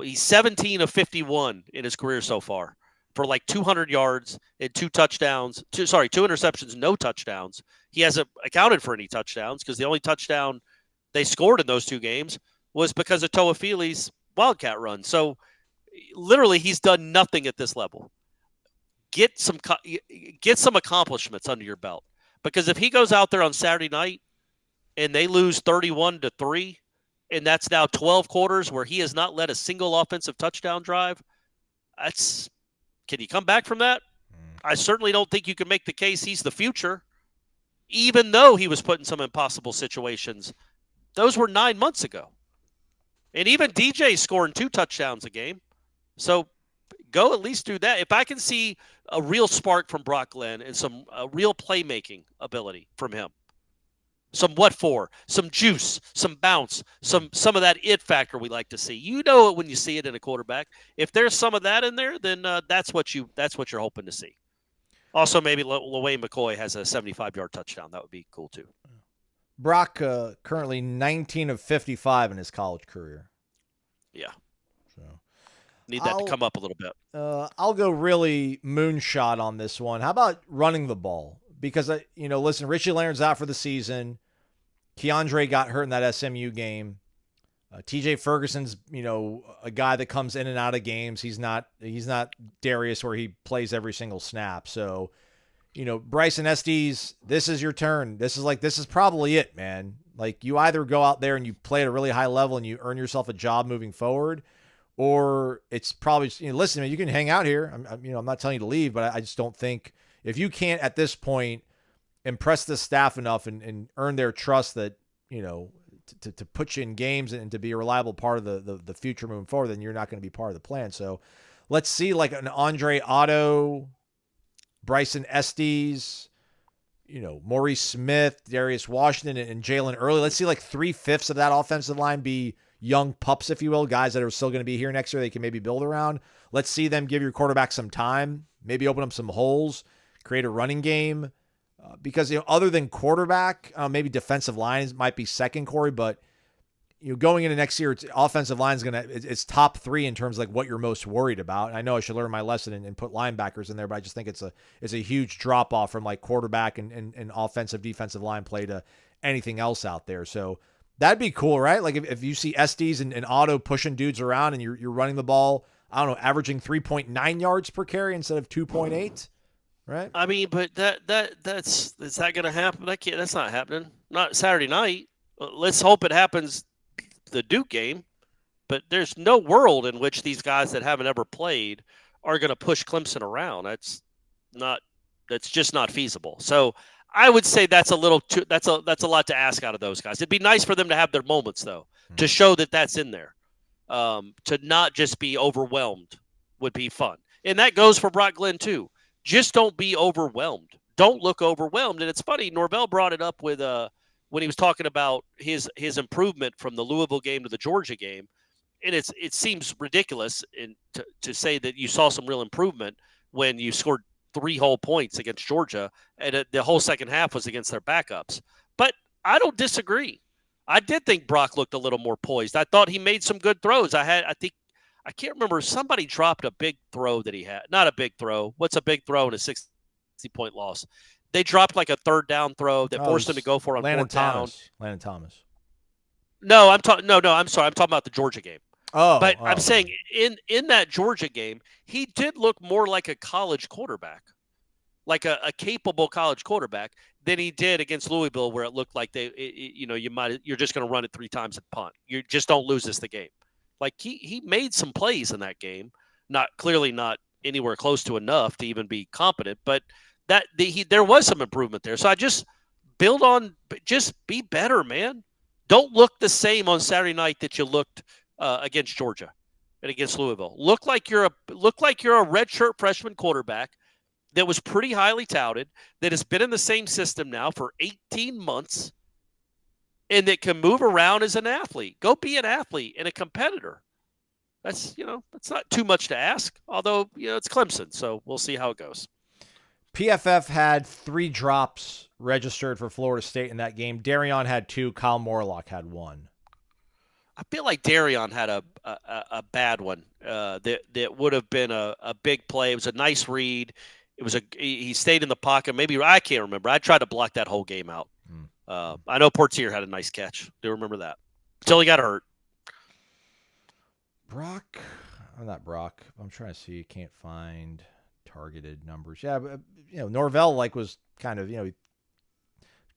he's 17 of 51 in his career so far for like 200 yards and 2 touchdowns. 2 interceptions, no touchdowns. He hasn't accounted for any touchdowns because the only touchdown they scored in those 2 games was because of Toafili's Wildcat run. So literally he's done nothing at this level. Get some accomplishments under your belt, because if he goes out there on Saturday night and they lose 31-3, and that's now 12 quarters where he has not led a single offensive touchdown drive, can he come back from that? I certainly don't think you can make the case he's the future, even though he was put in some impossible situations. Those were 9 months ago. And even DJ scoring 2 touchdowns a game. So go at least do that. If I can see a real spark from Brock Glenn and some real playmaking ability from him, some some juice, some bounce, some of that it factor we like to see. You know it when you see it in a quarterback. If there's some of that in there, then that's what you're hoping to see. Also, maybe LaWayne McCoy has a 75-yard touchdown. That would be cool too. Brock currently 19 of 55 in his college career. Yeah. So need that to come up a little bit. I'll go really moonshot on this one. How about running the ball? Because, listen, Richie Leonard's out for the season. Keandre got hurt in that SMU game. TJ Ferguson's, a guy that comes in and out of games. He's not Darius where he plays every single snap. So, Bryson Estes, this is your turn. This is probably it, man. Like, you either go out there and you play at a really high level and you earn yourself a job moving forward, or it's probably, listen, man, you can hang out here. I'm not telling you to leave, but I just don't think, if you can't at this point impress the staff enough and earn their trust that, to put you in games and to be a reliable part of the future moving forward, then you're not going to be part of the plan. So let's see like an Andre Otto, Bryson Estes, Maurice Smith, Darius Washington, and Jalen Early. Let's see like 3/5 of that offensive line be young pups, if you will, guys that are still going to be here next year they can maybe build around. Let's see them give your quarterback some time, maybe open up some holes, create a running game. Because, other than quarterback, maybe defensive line might be second, Corey, but going into next year, offensive line is it's top 3 in terms of like what you're most worried about. I know I should learn my lesson and put linebackers in there, but I just think it's a huge drop off from like quarterback and offensive defensive line play to anything else out there. So that'd be cool, right? Like if you see Estes and Otto pushing dudes around and you're running the ball, I don't know, averaging 3.9 yards per carry instead of 2.8. Right. I mean, but is that going to happen? That's not happening. Not Saturday night. Let's hope it happens the Duke game. But there's no world in which these guys that haven't ever played are going to push Clemson around. That's just not feasible. So I would say that's a little too. That's a lot to ask out of those guys. It'd be nice for them to have their moments though, to show that that's in there. To not just be overwhelmed would be fun, and that goes for Brock Glenn too. Just don't be overwhelmed. Don't look overwhelmed. And it's funny, Norvell brought it up with when he was talking about his improvement from the Louisville game to the Georgia game. And it seems ridiculous to say that you saw some real improvement when you scored 3 whole points against Georgia and the whole second half was against their backups. But I don't disagree. I did think Brock looked a little more poised. I thought he made some good throws. I can't remember. Somebody dropped a big throw that he had. Not a big throw. What's a big throw in a 60-point loss? They dropped like a 3rd down throw that forced him to go for it on 4th down. Landon Thomas. No, I'm sorry. I'm talking about the Georgia game. I'm saying in that Georgia game, he did look more like a college quarterback, like a capable college quarterback than he did against Louisville, where it looked like you're just going to run it 3 times and punt. You just don't lose the game. Like he made some plays in that game, not anywhere close to enough to even be competent, but there was some improvement there. So I just just be better, man. Don't look the same on Saturday night that you looked against Georgia and against Louisville. Look like you're a redshirt freshman quarterback that was pretty highly touted, that has been in the same system now for 18 months, and that can move around as an athlete. Go be an athlete and a competitor. That's not too much to ask, although, it's Clemson, so we'll see how it goes. PFF had 3 drops registered for Florida State in that game. Darion had 2. Kyle Morlock had 1. I feel like Darion had a bad one that would have been a big play. It was a nice read. He stayed in the pocket. Maybe I can't remember. I tried to block that whole game out. I know Portier had a nice catch. Do remember that until he got hurt. Brock, not Brock. I'm trying to see. Can't find targeted numbers. Yeah, but, Norvell was kind of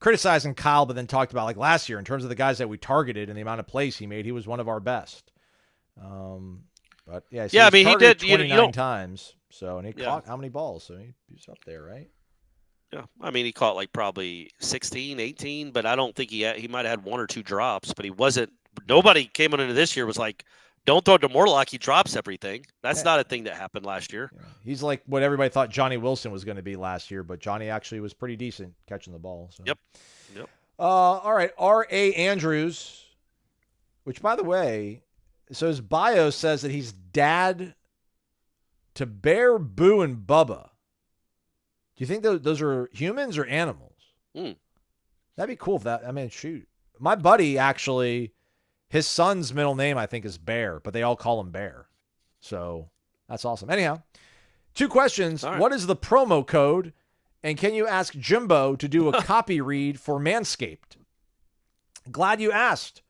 criticizing Kyle, but then talked about last year in terms of the guys that we targeted and the amount of plays he made. He was one of our best. But yeah, so I mean, he did 29 times. So, and he caught how many balls? So he's up there, right? Yeah, I mean, he caught probably 16, 18, but I don't think he might have had 1 or 2 drops. But he wasn't. Nobody came into this year was like, don't throw it to Morlock. He drops everything. That's not a thing that happened last year. Yeah. He's like what everybody thought Johnny Wilson was going to be last year, but Johnny actually was pretty decent catching the ball. So. Yep. All right, R.A. Andrews, which, by the way, so his bio says that he's dad to Bear, Boo, and Bubba. Do you think those are humans or animals? That'd be cool if that. I mean, shoot. My buddy actually, his son's middle name I think is Bear, but they all call him Bear. So that's awesome. Anyhow, 2 questions. Right. What is the promo code? And can you ask Jimbo to do a copy read for Manscaped? Glad you asked,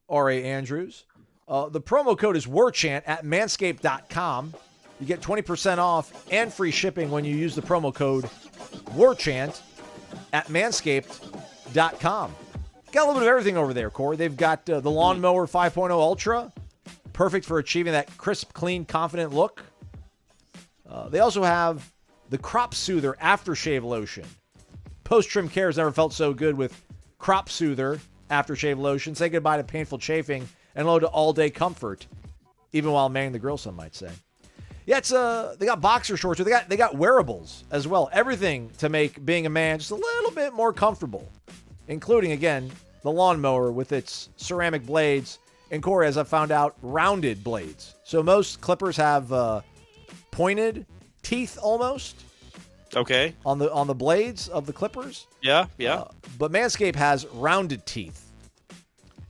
R.A. Andrews. The promo code is Warchant at manscaped.com. You get 20% off and free shipping when you use the promo code Warchant at manscaped.com. Got a little bit of everything over there, Corey. They've got the Lawnmower 5.0 Ultra, perfect for achieving that crisp, clean, confident look. They also have the Crop Soother Aftershave Lotion. Post-trim care has never felt so good with Crop Soother Aftershave Lotion. Say goodbye to painful chafing and hello to all-day comfort, even while manning the grill, some might say. Yeah, they got boxer shorts. They got wearables as well. Everything to make being a man just a little bit more comfortable, including, again, the lawnmower with its ceramic blades. And Corey, as I found out, rounded blades. So most clippers have pointed teeth almost. Okay. On the blades of the clippers. Yeah. But Manscaped has rounded teeth.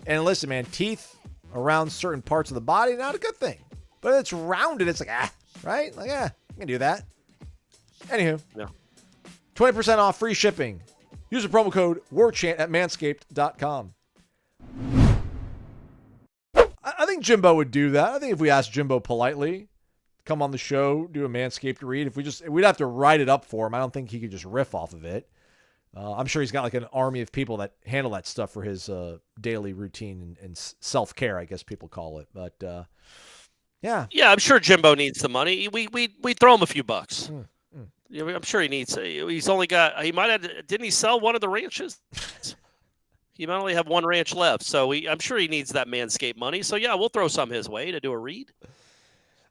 And listen, man, teeth around certain parts of the body, not a good thing. But if it's rounded, it's right? I can do that. Anywho. Yeah. 20% off, free shipping. Use the promo code WARCHANT at manscaped.com. I think Jimbo would do that. I think if we asked Jimbo politely, come on the show, do a Manscaped read. We'd have to write it up for him. I don't think he could just riff off of it. I'm sure he's got an army of people that handle that stuff for his daily routine and self-care, I guess people call it. But yeah. Yeah, I'm sure Jimbo needs the money. We throw him a few bucks. I'm sure he needs. He's only got. He might have. Didn't he sell one of the ranches? He might only have one ranch left, so I'm sure he needs that Manscaped money. So yeah, we'll throw some his way to do a read.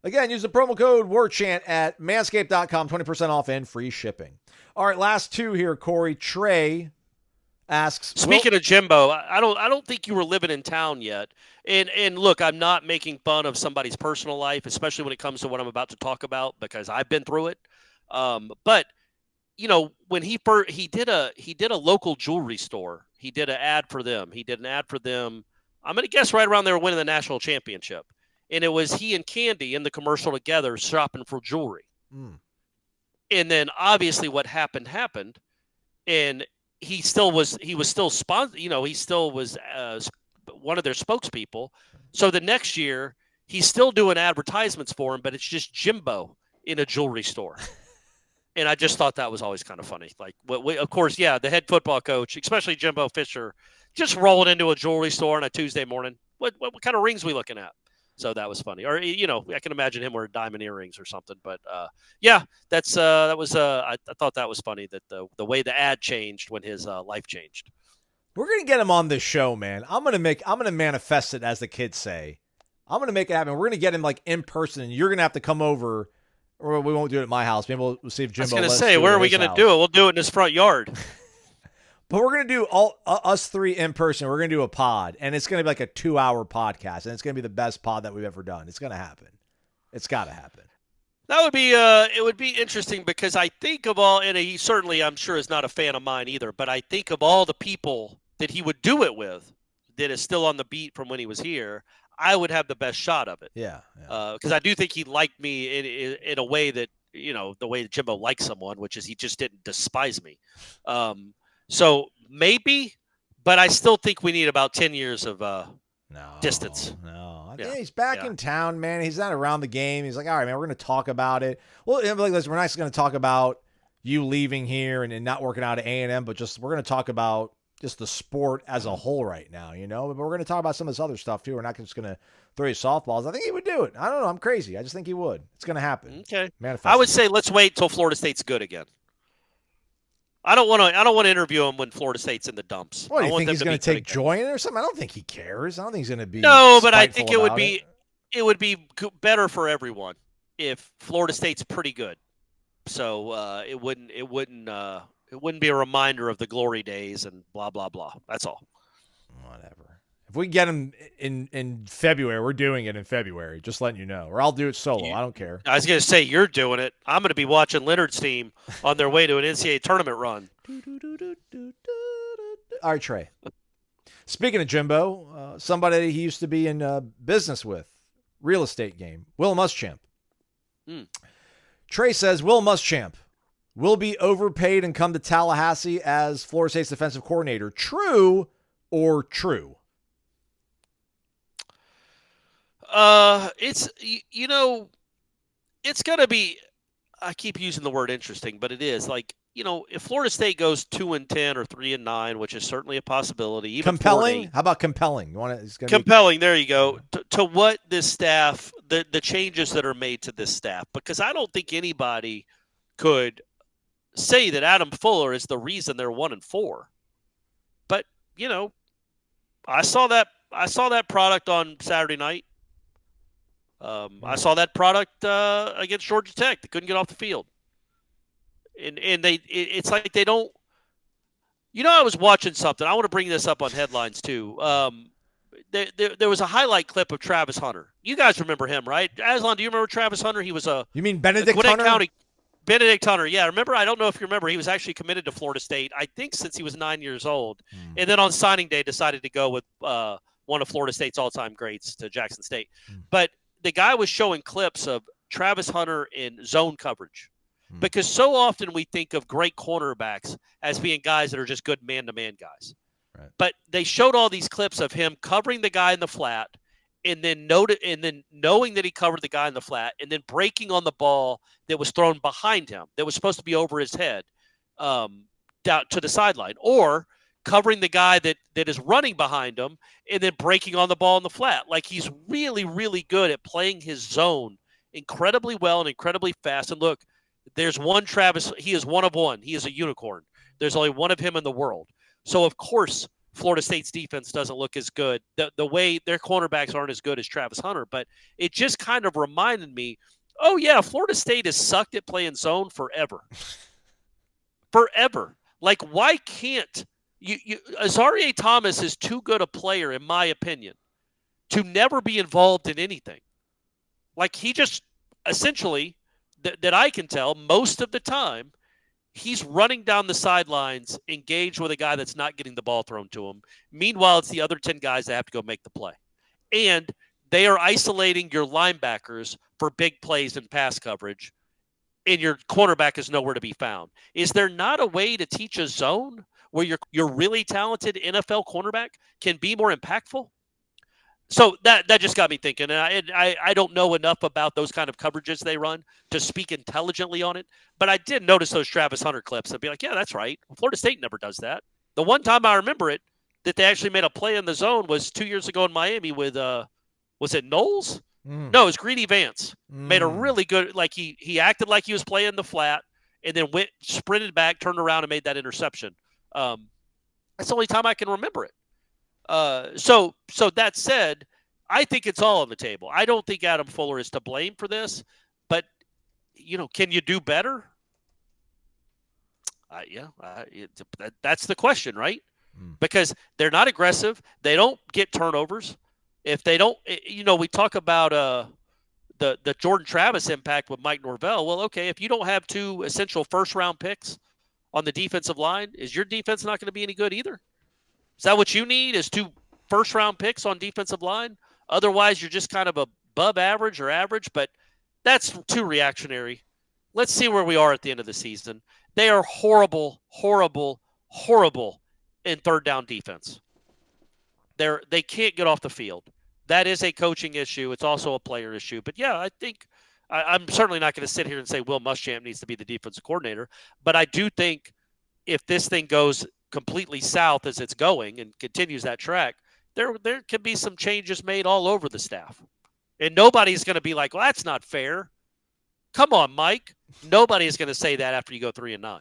Again, use the promo code WARCHANT at manscaped.com, 20% off and free shipping. All right, last 2 here, Corey. Trey asks. Speaking of Jimbo, I don't think you were living in town yet. And look, I'm not making fun of somebody's personal life, especially when it comes to what I'm about to talk about, because I've been through it. But when he did a local jewelry store, he did an ad for them. I'm going to guess right around they were winning the national championship. And it was he and Candy in the commercial together shopping for jewelry. And then obviously what happened. And he was still sponsored, he still was one of their spokespeople. So the next year he's still doing advertisements for him, but it's just Jimbo in a jewelry store. And I just thought that was always kind of funny. Of course, yeah, the head football coach, especially Jimbo Fisher, just rolling into a jewelry store on a Tuesday morning. What kind of rings we looking at? So that was funny. Or, I can imagine him wearing diamond earrings or something. But, yeah, I thought that was funny that the way the ad changed when his life changed. We're going to get him on this show, man. I'm going to manifest it, as the kids say. I'm going to make it happen. We're going to get him in person, and you're going to have to come over, Or we won't do it at my house. Maybe we'll see if Jimbo. I was going to lets say, do it where at are we his going to house. do it? We'll do it in his front yard. But we're going to do all us three in person. We're going to do a pod, and it's going to be like a 2-hour podcast, and it's going to be the best pod that we've ever done. It's going to happen. It's got to happen. That would be it would be interesting because I think of all, and he certainly, I'm sure, is not a fan of mine either, but I think of all the people that he would do it with that is still on the beat from when he was here, I would have the best shot of it. Yeah. Because I do think he liked me in a way that, the way that Jimbo likes someone, which is he just didn't despise me. So maybe, but I still think we need about 10 years of distance. No. I think he's back in town, man. He's not around the game. He's like, all right, man, we're going to talk about it. Well, like, listen, we're not just going to talk about you leaving here and not working out at A&M, but we're going to talk about just the sport as a whole right now, But we're going to talk about some of this other stuff, too. We're not just going to throw you softballs. I think he would do it. I don't know. I'm crazy. I just think he would. It's going to happen. Okay. Manifest I would say let's wait till Florida State's good again. I don't want to interview him when Florida State's in the dumps. What, do you think he's going to take joy in it or something? I don't think he cares. I don't think he's going to be No, but I think it would be better for everyone if Florida State's pretty good. So it wouldn't be a reminder of the glory days and blah blah blah. That's all. Whatever. If we get him in February, we're doing it in February. Just letting you know, or I'll do it solo. I don't care. I was going to say you're doing it. I'm going to be watching Leonard's team on their way to an NCAA tournament run. All right, Trey. Speaking of Jimbo, somebody he used to be in business with, real estate game, Will Muschamp. Trey says Will Muschamp will be overpaid and come to Tallahassee as Florida State's defensive coordinator. True or true? It's it's going to be, I keep using the word interesting, but it is like, if Florida State goes 2-10 or 3-9, which is certainly a possibility. Even compelling? How about compelling? You want to compelling? There you go. To what this staff, the changes that are made to this staff, because I don't think anybody could say that Adam Fuller is the reason they're 1-4. But I saw that product on Saturday night. I saw that product against Georgia Tech. They couldn't get off the field. And it's like they don't – I was watching something. I want to bring this up on headlines too. There was a highlight clip of Travis Hunter. You guys remember him, right? Aslan, do you remember Travis Hunter? He was You mean Benedict Gwinnett Hunter? County, Benedict Hunter, yeah. Remember, I don't know if you remember, he was actually committed to Florida State, I think since he was 9 years old. And then on signing day decided to go with one of Florida State's all-time greats to Jackson State. But the guy was showing clips of Travis Hunter in zone coverage. Because so often we think of great cornerbacks as being guys that are just good man-to-man guys. Right. But they showed all these clips of him covering the guy in the flat and then knowing that he covered the guy in the flat and then breaking on the ball that was thrown behind him that was supposed to be over his head down to the sideline, or covering the guy that is running behind him and then breaking on the ball in the flat. Like, he's really, really good at playing his zone incredibly well and incredibly fast. And look, there's one Travis. He is one of one. He is a unicorn. There's only one of him in the world. So, of course, Florida State's defense doesn't look as good. The way their cornerbacks aren't as good as Travis Hunter. But it just kind of reminded me, oh, yeah, Florida State has sucked at playing zone forever. Forever. Like, why can't you Azareye'h Thomas is too good a player, in my opinion, to never be involved in anything. Like, he just essentially, that I can tell, most of the time, he's running down the sidelines, engaged with a guy that's not getting the ball thrown to him. Meanwhile, it's the other 10 guys that have to go make the play. And they are isolating your linebackers for big plays and pass coverage, and your cornerback is nowhere to be found. Is there not a way to teach a zone where your really talented NFL cornerback can be more impactful? So that just got me thinking, and I don't know enough about those kind of coverages they run to speak intelligently on it, but I did notice those Travis Hunter clips and be like, yeah, that's right. Florida State never does that. The one time I remember it that they actually made a play in the zone was 2 years ago in Miami with, was it Noles? No, it was Greedy Vance. Made a really good, like he acted like he was playing the flat and then sprinted back, turned around and made that interception. That's the only time I can remember it. So that said, I think it's all on the table. I don't think Adam Fuller is to blame for this, but can you do better? That's the question, right? Because they're not aggressive. They don't get turnovers. If they don't, we talk about the Jordan Travis impact with Mike Norvell. Well, okay, if you don't have 2 essential first-round picks on the defensive line, is your defense not going to be any good either? Is that what you need, is 2 first-round picks on defensive line? Otherwise, you're just kind of above average or average, but that's too reactionary. Let's see where we are at the end of the season. They are horrible, horrible, horrible in third down defense. They can't get off the field. That is a coaching issue. It's also a player issue. But, yeah, I think I'm certainly not going to sit here and say Will Muschamp needs to be the defensive coordinator. But I do think if this thing goes completely south as it's going and continues that track, there could be some changes made all over the staff. And nobody's going to be like, well, that's not fair. Come on, Mike. Nobody is going to say that after you go 3-9.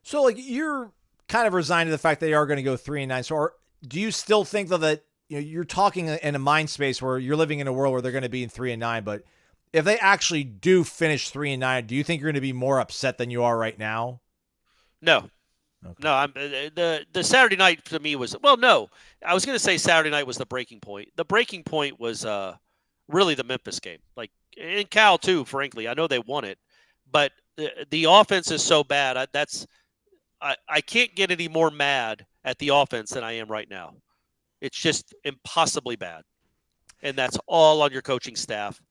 So, you're kind of resigned to the fact they are going to go 3-9. So, do you still think, though, that you're talking in a mind space where you're living in a world where they're going to be in 3-9, but if they actually do finish 3-9, do you think you're going to be more upset than you are right now? No. Okay. No, I'm the Saturday night to me was no. I was going to say Saturday night was the breaking point. The breaking point was really the Memphis game. And Cal too, frankly. I know they won it, but the offense is so bad. I can't get any more mad at the offense than I am right now. It's just impossibly bad. And that's all on your coaching staff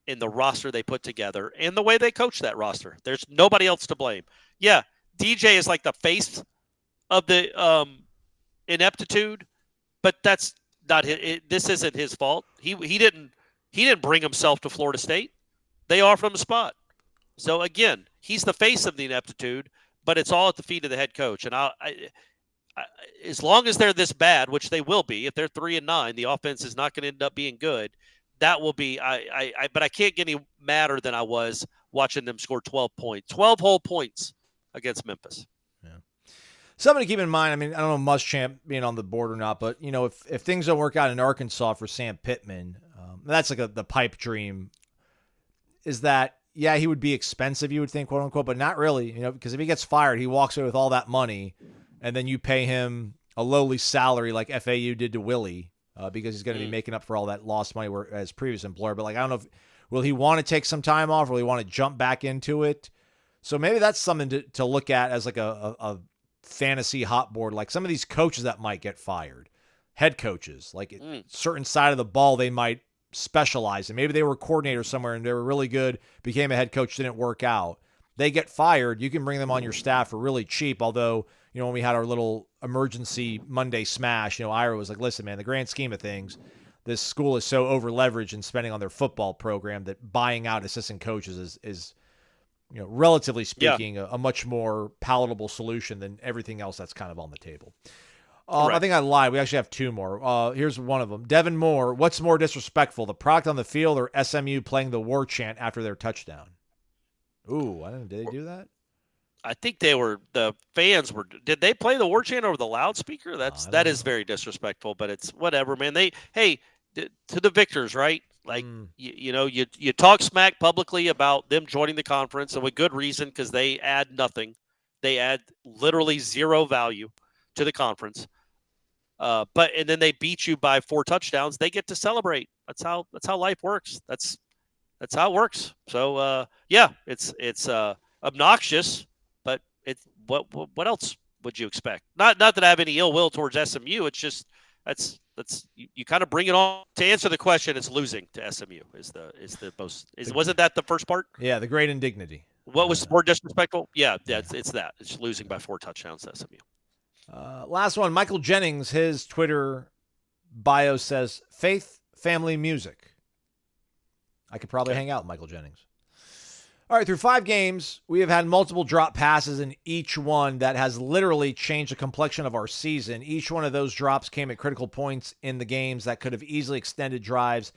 and the roster they put together and the way they coach that roster. There's nobody else to blame. Yeah, DJ is like the face of the ineptitude, but that's not this isn't his fault. He didn't bring himself to Florida State. They offered him a spot. So again, he's the face of the ineptitude, but it's all at the feet of the head coach. And as long as they're this bad, which they will be, if they're 3-9, the offense is not going to end up being good. That will be. But I can't get any madder than I was watching them score 12 whole points against Memphis. Yeah. Something to keep in mind. I mean, I don't know Muschamp being on the board or not, but if things don't work out in Arkansas for Sam Pittman, that's like the pipe dream. Is that he would be expensive, you would think, quote unquote, but not really. Because if he gets fired, he walks away with all that money. And then you pay him a lowly salary like FAU did to Willie because he's going to be making up for all that lost money as previous employer. But I don't know, will he want to take some time off or will he want to jump back into it? So maybe that's something to look at as like a fantasy hot board. Like some of these coaches that might get fired, head coaches, like certain side of the ball they might specialize in. Maybe they were coordinators somewhere and they were really good, became a head coach, didn't work out. They get fired. You can bring them on your staff for really cheap, although – when we had our little emergency Monday smash, Ira was like, listen, man, the grand scheme of things, this school is so over-leveraged in spending on their football program that buying out assistant coaches is relatively speaking, a much more palatable solution than everything else that's kind of on the table. I think I lied. We actually have 2 more. Here's one of them. Devin Moore, what's more disrespectful, the product on the field or SMU playing the war chant after their touchdown? Ooh, I don't know. Did they do that? I think the fans were. Did they play the war chant over the loudspeaker? That is very disrespectful. But it's whatever, man. To the victors, right? Like you talk smack publicly about them joining the conference, and with good reason because they add nothing. They add literally zero value to the conference. And then they beat you by 4 touchdowns. They get to celebrate. That's how life works. That's how it works. So it's obnoxious. It's what else would you expect? Not that I have any ill will towards SMU. It's just that's you kind of bring it on to answer the question. It's losing to SMU is the most. Wasn't that the first part? Yeah, the great indignity. What was more disrespectful? Yeah, it's that. It's losing by 4 touchdowns to SMU. Last one, Michael Jennings. His Twitter bio says faith, family, music. I could probably hang out with Michael Jennings. All right, through 5 games, we have had multiple drop passes in each one that has literally changed the complexion of our season. Each one of those drops came at critical points in the games that could have easily extended drives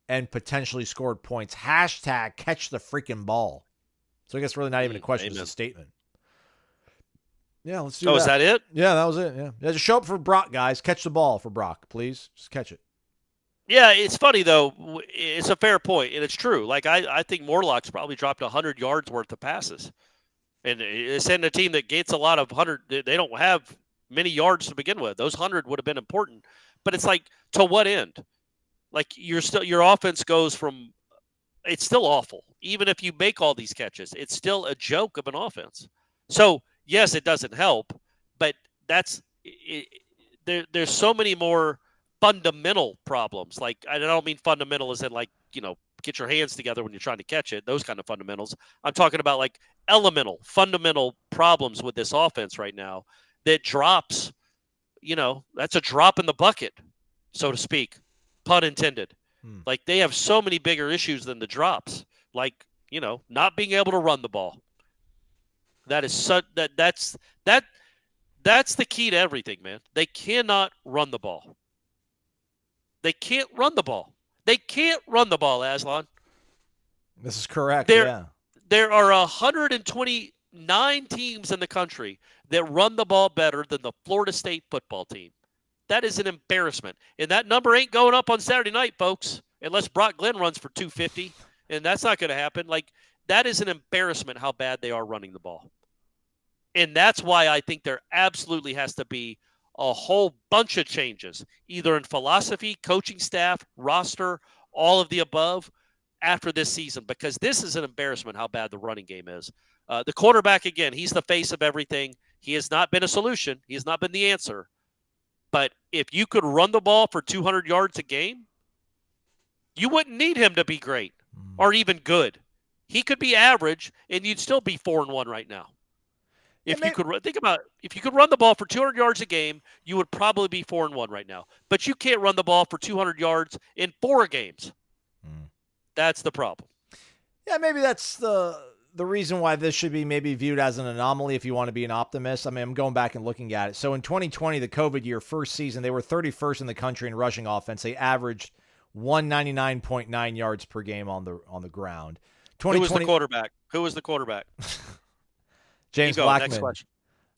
and potentially scored points. Hashtag catch the freaking ball. So I guess really not even a question, it's a statement. Yeah, let's do that. Oh, is that it? Yeah, that was it. Yeah. Just show up for Brock, guys. Catch the ball for Brock, please. Just catch it. Yeah, it's funny though. It's a fair point, and it's true. Like I think Morlock's probably dropped 100 yards worth of passes, and it's in a team that gets a lot of 100. They don't have many yards to begin with. Those 100 would have been important, but it's like, to what end? Like, your offense goes from, it's still awful. Even if you make all these catches, it's still a joke of an offense. So yes, it doesn't help, but that's it, there's so many more fundamental problems. Like, I don't mean fundamental as in, like, get your hands together when you're trying to catch it, those kind of fundamentals. I'm talking about like elemental, fundamental problems with this offense right now that drops, that's a drop in the bucket, so to speak, pun intended. Like, they have so many bigger issues than the drops, like, not being able to run the ball. That's the key to everything, man. They cannot run the ball. They can't run the ball. They can't run the ball, Aslan. This is correct, There are 129 teams in the country that run the ball better than the Florida State football team. That is an embarrassment. And that number ain't going up on Saturday night, folks, unless Brock Glenn runs for 250, and that's not going to happen. Like, that is an embarrassment how bad they are running the ball. And that's why I think there absolutely has to be a whole bunch of changes, either in philosophy, coaching staff, roster, all of the above after this season, because this is an embarrassment how bad the running game is. The quarterback, again, he's the face of everything. He has not been a solution. He has not been the answer. But if you could run the ball for 200 yards a game, you wouldn't need him to be great or even good. He could be average, and you'd still be 4-1 right now. If you could run the ball for 200 yards a game, you would probably be 4-1 right now. But you can't run the ball for 200 yards in 4 games. That's the problem. Yeah, maybe that's the reason why this should be maybe viewed as an anomaly if you want to be an optimist. I mean, I'm going back and looking at it. So in 2020, the COVID year, first season, they were 31st in the country in rushing offense. They averaged 199.9 yards per game on the ground. Who was the quarterback? James Blackman. Next question.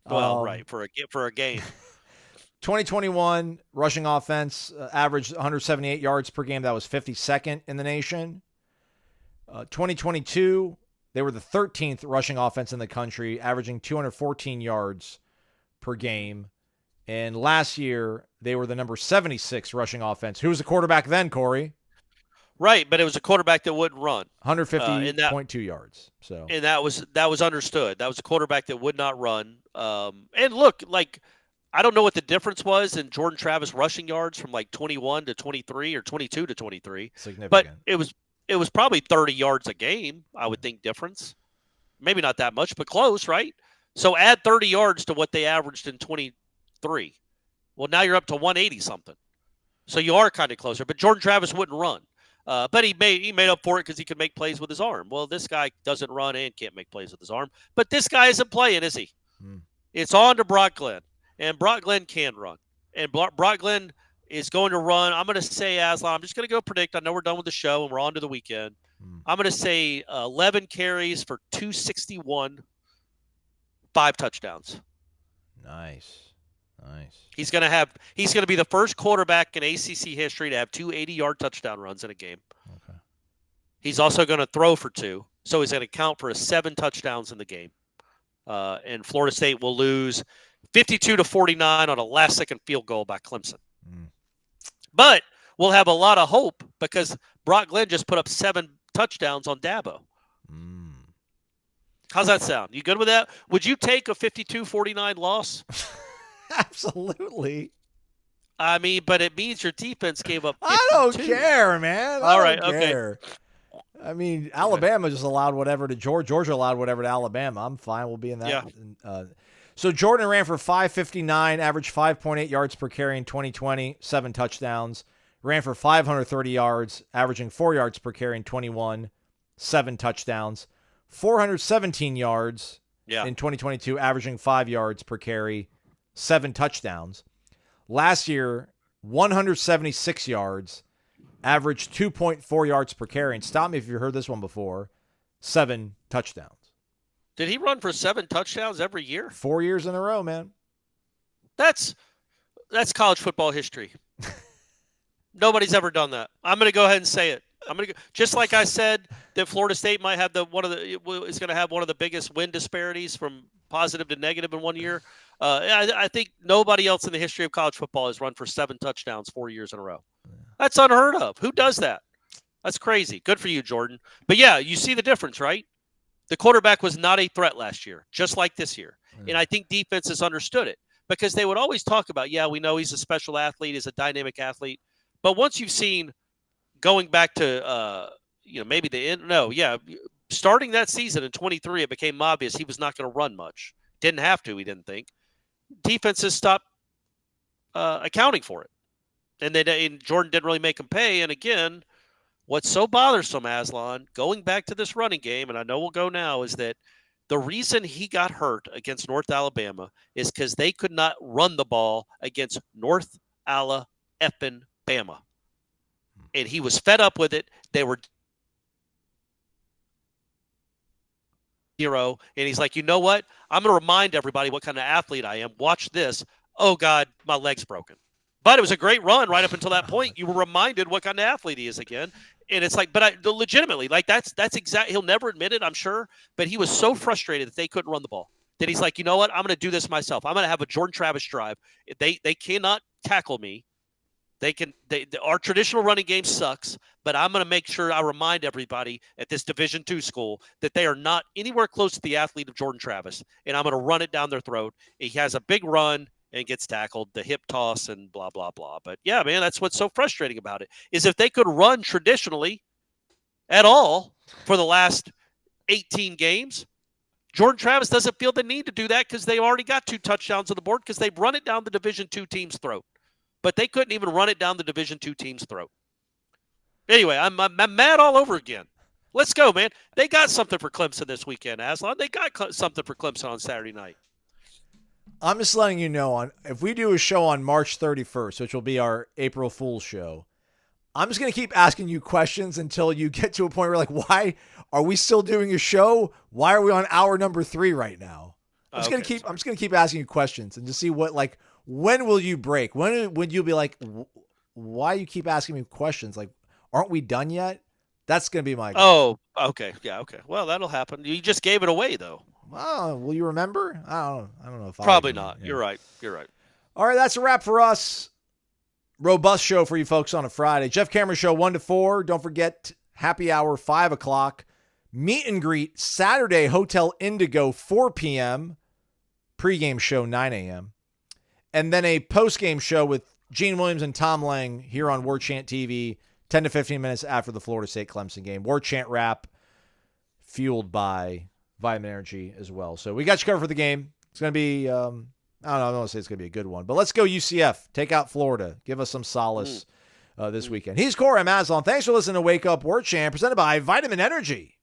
Well, right, for a game. 2021 rushing offense averaged 178 yards per game. That was 52nd in the nation. 2022, they were the 13th rushing offense in the country, averaging 214 yards per game. And last year, they were the number 76 rushing offense. Who was the quarterback then, Corey? Right, but it was a quarterback that wouldn't run. 150.2 yards. And that was understood. That was a quarterback that would not run. And look, like, I don't know what the difference was in Jordan Travis rushing yards from like 21 to 23 or 22 to 23. Significant. But it was probably 30 yards a game, I would think, difference. Maybe not that much, but close, right? So add 30 yards to what they averaged in 23. Well, now you're up to 180 something. So you are kind of closer. But Jordan Travis wouldn't run. But he made up for it because he could make plays with his arm. Well, this guy doesn't run and can't make plays with his arm. But this guy isn't playing, is he? It's on to Brock Glenn. And Brock Glenn can run. And Brock Glenn is going to run. I'm going to say, Aslan, I'm just going to go predict. I know we're done with the show and we're on to the weekend. I'm going to say 11 carries for 261, 5 touchdowns. Nice. He's going to be the first quarterback in ACC history to have 2 80-yard touchdown runs in a game. Okay. He's also going to throw for 2, so he's going to count for 7 touchdowns in the game. And Florida State will lose 52-49 on a last-second field goal by Clemson. But we'll have a lot of hope because Brock Glenn just put up 7 touchdowns on Dabo. How's that sound? You good with that? Would you take a 52-49 loss? Absolutely. I mean, but it means your defense gave up 52. I don't care, man. All right, okay. I mean, Alabama just allowed whatever to Georgia. Georgia allowed whatever to Alabama. I'm fine. We'll be in that. Yeah. So Jordan ran for 559, averaged 5.8 yards per carry in 2020, 7 touchdowns. Ran for 530 yards, averaging 4 yards per carry in 21, 7 touchdowns. 417 yards in 2022, averaging 5 yards per carry, 7 touchdowns. Last year, 176 yards, averaged 2.4 yards per carry. And stop me if you've heard this one before, 7 touchdowns. Did he run for 7 touchdowns every year? 4 years in a row, man. That's college football history. Nobody's ever done that. I'm going to go ahead and say it. Just like I said that Florida State might have is going to have one of the biggest win disparities from positive to negative in 1 year. I think nobody else in the history of college football has run for 7 touchdowns 4 years in a row. That's unheard of. Who does that? That's crazy. Good for you, Jordan. But yeah, you see the difference, right? The quarterback was not a threat last year, just like this year. And I think defenses understood it because they would always talk about, yeah, we know he's a special athlete, he's a dynamic athlete. But once you've seen going back to, maybe the end, starting that season in 23, it became obvious he was not going to run much. Didn't have to, he didn't think. Defenses stopped accounting for it. And Jordan didn't really make him pay. And again, what's so bothersome, Aslan, going back to this running game, and I know we'll go now, is that the reason he got hurt against North Alabama is because they could not run the ball against North Alabama. And he was fed up with it. They were 0, and he's like, you know what? I'm going to remind everybody what kind of athlete I am. Watch this. Oh, God, my leg's broken. But it was a great run right up until that point. You were reminded what kind of athlete he is again. And it's like, legitimately, like that's exact. He'll never admit it, I'm sure. But he was so frustrated that they couldn't run the ball that he's like, you know what? I'm going to do this myself. I'm going to have a Jordan Travis drive. They cannot tackle me. Our traditional running game sucks, but I'm going to make sure I remind everybody at this Division II school that they are not anywhere close to the athlete of Jordan Travis, and I'm going to run it down their throat. He has a big run and gets tackled, the hip toss and blah, blah, blah. But, yeah, man, that's what's so frustrating about it is if they could run traditionally at all for the last 18 games, Jordan Travis doesn't feel the need to do that because they already got 2 touchdowns on the board because they've run it down the Division II team's throat. But they couldn't even run it down the Division II team's throat. Anyway, I'm mad all over again. Let's go, man. They got something for Clemson this weekend, Aslan. They got something for Clemson on Saturday night. I'm just letting you know, if we do a show on March 31st, which will be our April Fool's show, I'm just going to keep asking you questions until you get to a point where, like, why are we still doing a show? Why are we on hour number 3 right now? I'm just going to keep asking you questions and just see what, like, when will you break? When would you be like, why you keep asking me questions? Like, aren't we done yet? That's going to be my goal. Oh, okay. Yeah, okay. Well, that'll happen. You just gave it away, though. Will you remember? I don't know if probably not. Yeah. You're right. All right, that's a wrap for us. Robust show for you folks on a Friday. Jeff Cameron Show 1 to 4. Don't forget happy hour 5 o'clock. Meet and greet Saturday Hotel Indigo 4 p.m. Pre-game show 9 a.m. And then a post-game show with Gene Williams and Tom Lang here on Warchant TV 10 to 15 minutes after the Florida State Clemson game. Warchant wrap fueled by Vitamin Energy as well. So we got you covered for the game. It's going to be, I don't want to say it's going to be a good one, but let's go UCF. Take out Florida. Give us some solace this weekend. He's Corey. I'm Aslan. Thanks for listening to Wake Up Warchant, presented by Vitamin Energy.